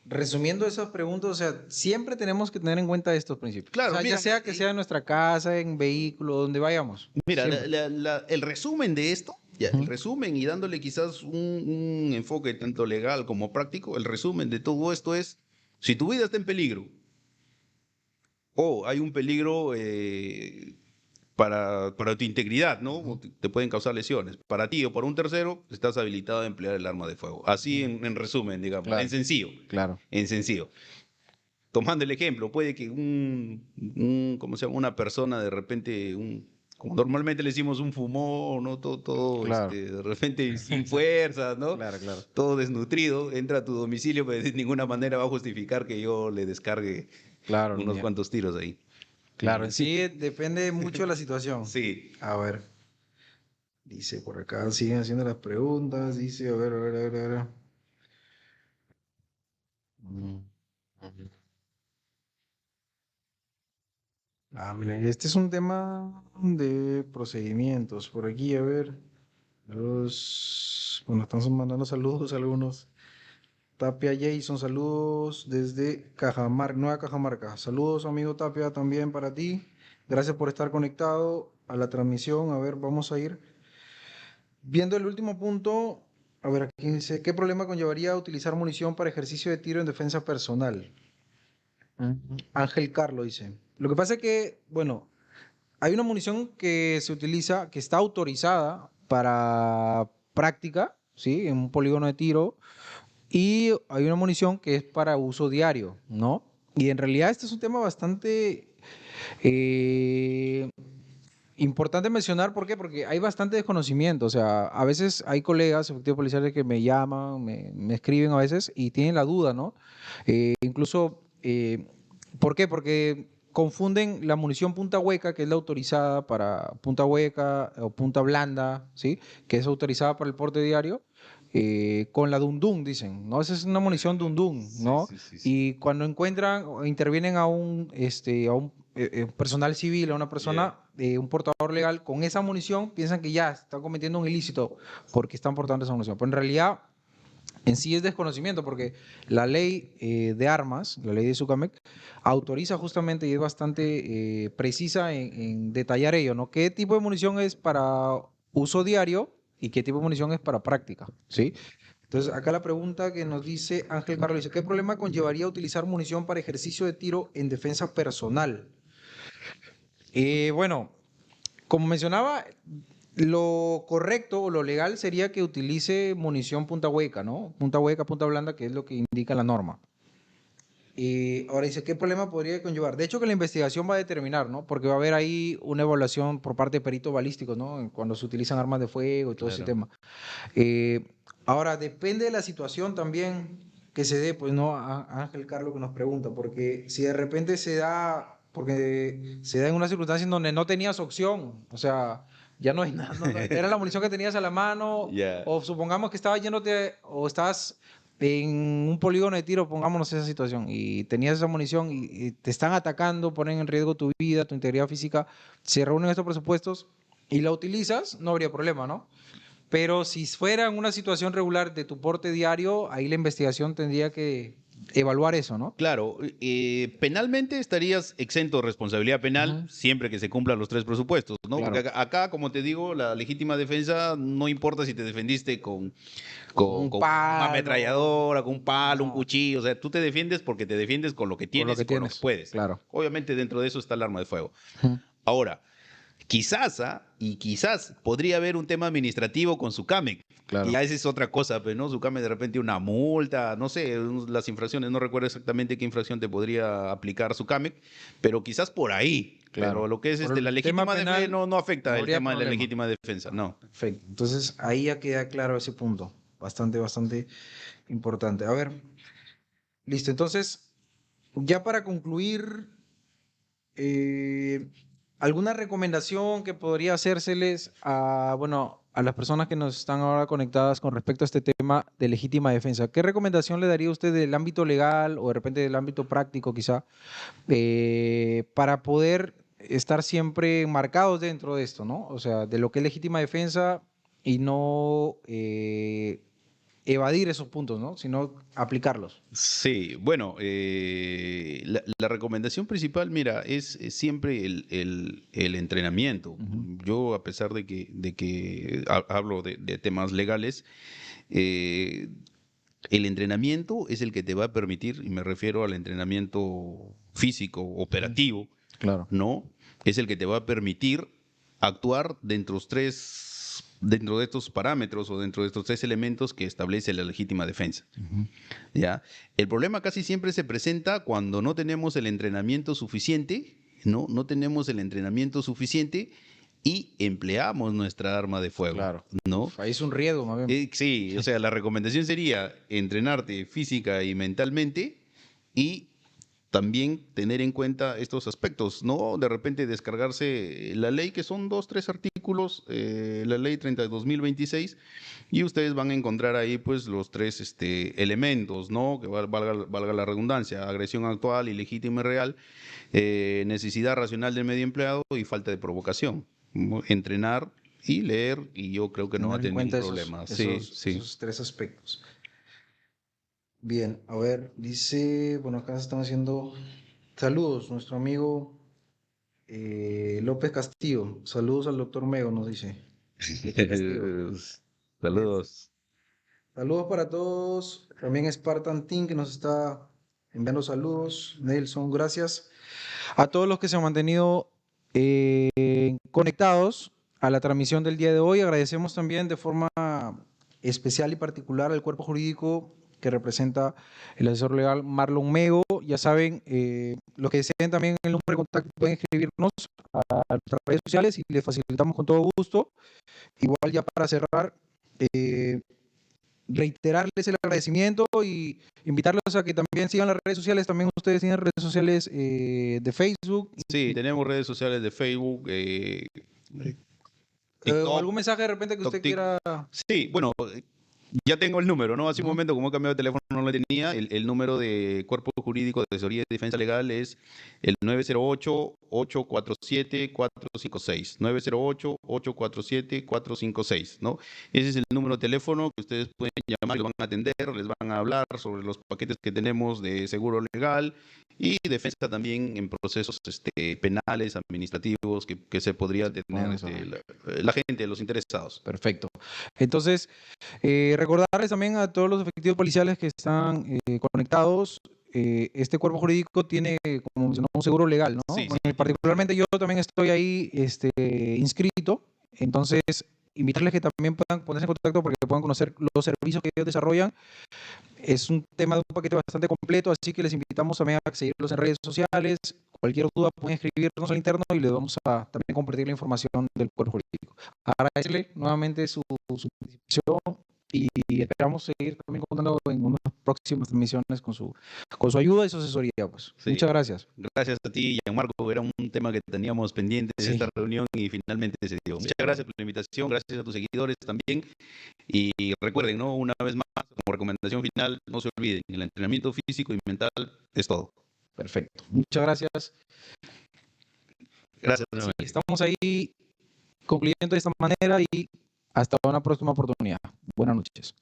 resumiendo esas preguntas, o sea, siempre tenemos que tener en cuenta estos principios. O Claro, sea, ya mira, sea que sea en nuestra casa, en vehículo, donde vayamos. mira, Siempre. el resumen de esto, ya, el Ujú. resumen y dándole quizás un enfoque tanto legal como práctico, el resumen de todo esto es, si tu vida está en peligro o hay un peligro para tu integridad, ¿no? Ujú. O te pueden causar lesiones. Para ti o para un tercero, estás habilitado a emplear el arma de fuego. Así Ujú. en resumen, digamos, en Claro, sencillo, claro. en sencillo. tomando el ejemplo, puede que ¿cómo se llama? Una persona de repente, como normalmente le decimos un fumón, ¿no? Todo Claro. de repente sin fuerzas, ¿no? Claro, claro. Todo desnutrido, entra a tu domicilio, pero de ninguna manera va a justificar que yo le descargue Claro, unos cuantos tiros ahí. claro, en sí depende mucho de la situación. Sí. A ver, dice por acá, siguen haciendo las preguntas, dice, a ver, a ver, a ver, a ver. Mm, ujú. Miren, este es un tema de procedimientos. Por aquí, a ver, bueno, están mandando saludos algunos. Tapia Jason, saludos desde Cajamarca, Nueva Cajamarca. Saludos, amigo Tapia, también para ti. Gracias por estar conectado a la transmisión. A ver, vamos a ir viendo el último punto. A ver, aquí dice, ¿qué problema conllevaría utilizar munición para ejercicio de tiro en defensa personal? Ángel Carlos dice. Lo que pasa es que, bueno, hay una munición que se utiliza, que está autorizada para práctica, ¿sí? En un polígono de tiro. Y hay una munición que es para uso diario, ¿no? Y en realidad este es un tema bastante eh, importante mencionar. ¿Por qué? Porque hay bastante desconocimiento. O sea, a veces hay colegas, efectivos policiales, que me llaman, me escriben a veces y tienen la duda, ¿no? Incluso, ¿por qué? Porque confunden la munición punta hueca, que es la autorizada para punta hueca o punta blanda, ¿sí? Que es autorizada para el porte diario, con la Dundun, dicen, ¿no? Esa es una munición Dundun, Sí, ¿no? sí, sí, sí. Y cuando encuentran o intervienen a un personal civil, a una Yeah. persona, un portador legal con esa munición, piensan que ya están cometiendo un ilícito porque están portando esa munición. Pero en realidad, en sí es desconocimiento, porque la ley de armas, la ley de SUCAMEC, autoriza justamente y es bastante precisa en detallar ello, ¿no? ¿Qué tipo de munición es para uso diario y qué tipo de munición es para práctica? ¿Sí? Entonces, acá la pregunta que nos dice Ángel Carlos dice, ¿qué problema conllevaría utilizar munición para ejercicio de tiro en defensa personal? Bueno, como mencionaba, lo correcto o lo legal sería que utilice munición punta hueca, ¿no? Punta hueca, punta blanda, que es lo que indica la norma. Ahora dice, ¿qué problema podría conllevar? De hecho, que la investigación va a determinar, ¿no? Porque va a haber ahí una evaluación por parte de peritos balísticos, ¿no? Cuando se utilizan armas de fuego y todo ese Claro. tema. Eh, Ahora, depende de la situación también que se dé, pues, ¿no? Ángel Carlos que nos pregunta, porque si de repente se da, porque se da en una circunstancia en donde no tenías opción, o sea, ya no hay nada, era la munición que tenías a la mano, Ya. o supongamos que estabas yéndote, o estás en un polígono de tiro, pongámonos esa situación, y tenías esa munición y te están atacando, ponen en riesgo tu vida, tu integridad física, se reúnen estos presupuestos y la utilizas, no habría problema, ¿no? Pero si fuera en una situación regular de tu porte diario, ahí la investigación tendría que evaluar eso, ¿no? Claro, penalmente estarías exento de responsabilidad penal Ujú. siempre que se cumplan los tres presupuestos, ¿no? Porque Claro. acá, como te digo, la legítima defensa no importa si te defendiste con, Con con, un con una palo, ametralladora, con un palo, un no, cuchillo, o sea, tú te defiendes porque te defiendes con lo que con lo tienes que y con lo que tienes. puedes. Claro. Obviamente dentro de eso está el arma de fuego. Ujú. Ahora, quizás, y quizás podría haber un tema administrativo con Sucamec. Y Claro. ya esa es otra cosa, pues, ¿no? Sucamec de repente una multa, no sé, las infracciones, no recuerdo exactamente qué infracción te podría aplicar Sucamec, pero quizás por ahí. Pero Claro. lo que es Por la el tema legítima defensa penal no afecta no el habría tema de la problema. legítima defensa, no. Perfecto. Entonces ahí ya queda claro ese punto. Bastante, bastante importante. A ver, listo. Entonces, ya para concluir, eh, ¿alguna recomendación que podría hacérseles a, bueno, a las personas que nos están ahora conectadas con respecto a este tema de legítima defensa? ¿Qué recomendación le daría usted del ámbito legal o de repente del ámbito práctico quizá, para poder estar siempre marcados dentro de esto, ¿no? O sea, de lo que es legítima defensa y no evadir esos puntos, ¿no? Sino aplicarlos. Sí, bueno, la recomendación principal, mira, es siempre el entrenamiento. Ujú. Yo, a pesar de que hablo de temas legales, eh, el entrenamiento es el que te va a permitir, y me refiero al entrenamiento físico, Ujú. operativo, Claro. ¿no? Es el que te va a permitir actuar dentro de tres dentro de estos parámetros o dentro de estos 3 elementos que establece la legítima defensa. ¿Ya? El problema casi siempre se presenta cuando no tenemos el entrenamiento suficiente, ¿no? No tenemos el entrenamiento suficiente y empleamos nuestra arma de fuego, Claro. ¿no? Ahí es un riesgo, más bien. Sí, o sea, la recomendación sería entrenarte física y mentalmente y también tener en cuenta estos aspectos, ¿no? De repente descargarse la ley, que son 2, 3 artículos, la ley 32.026, y ustedes van a encontrar ahí pues los 3 elementos, ¿no? Que valga la redundancia: agresión actual, ilegítima y real, necesidad racional del medio empleado y falta de provocación, ¿no? Entrenar y leer, y yo creo que no va a Tener en tener ningún cuenta problema. Sí, sí. esos 3 aspectos. Bien, a ver, dice, bueno, acá están haciendo saludos, nuestro amigo López Castillo. Saludos al doctor Mego, nos dice. López Castillo. Saludos. Saludos para todos. También Spartan Team que nos está enviando saludos. Nelson, gracias. A todos los que se han mantenido conectados a la transmisión del día de hoy. Agradecemos también de forma especial y particular al cuerpo jurídico que representa el asesor legal Marlon Mego. Ya saben, los que deseen también el número de contacto pueden escribirnos a nuestras redes sociales y les facilitamos con todo gusto. Igual ya para cerrar, reiterarles el agradecimiento y invitarlos a que también sigan las redes sociales. También ustedes tienen redes sociales de Facebook. Sí, tenemos redes sociales de Facebook, TikTok. ¿Algún mensaje de repente que usted quiera? Sí, bueno, ya tengo el número, ¿no? Hace un momento, como he cambiado de teléfono, no lo tenía. El número de Cuerpo Jurídico de Asesoría y Defensa Legal es el 908-847-456. 908-847-456, ¿no? Ese es el número de teléfono que ustedes pueden llamar, les van a atender, les van a hablar sobre los paquetes que tenemos de seguro legal y defensa también en procesos penales, administrativos, que se podría tener la gente, los interesados. Perfecto. Entonces, recordarles también a todos los efectivos policiales que están conectados. Este cuerpo jurídico tiene, como mencionamos, un seguro legal, ¿no? Sí, Bueno, sí. particularmente yo también estoy ahí inscrito. Entonces, invitarles que también puedan ponerse en contacto porque puedan conocer los servicios que ellos desarrollan. Es un tema de un paquete bastante completo, así que les invitamos también a seguirlos en redes sociales. Cualquier duda pueden escribirnos al interno y les vamos a también compartir la información del cuerpo jurídico. Agradecerle nuevamente su participación y esperamos seguir también contando en unas próximas transmisiones con su ayuda y su asesoría. Pues. Sí. Muchas gracias. Gracias a ti, Gianmarco. Era un tema que teníamos pendiente de esta reunión y finalmente se dio. Muchas gracias por la invitación, gracias a tus seguidores también. Y recuerden, ¿no? Una vez más, como recomendación final, no se olviden, el entrenamiento físico y mental es todo. Perfecto. Muchas gracias. Gracias. Sí, estamos ahí concluyendo de esta manera y hasta una próxima oportunidad. Buenas noches.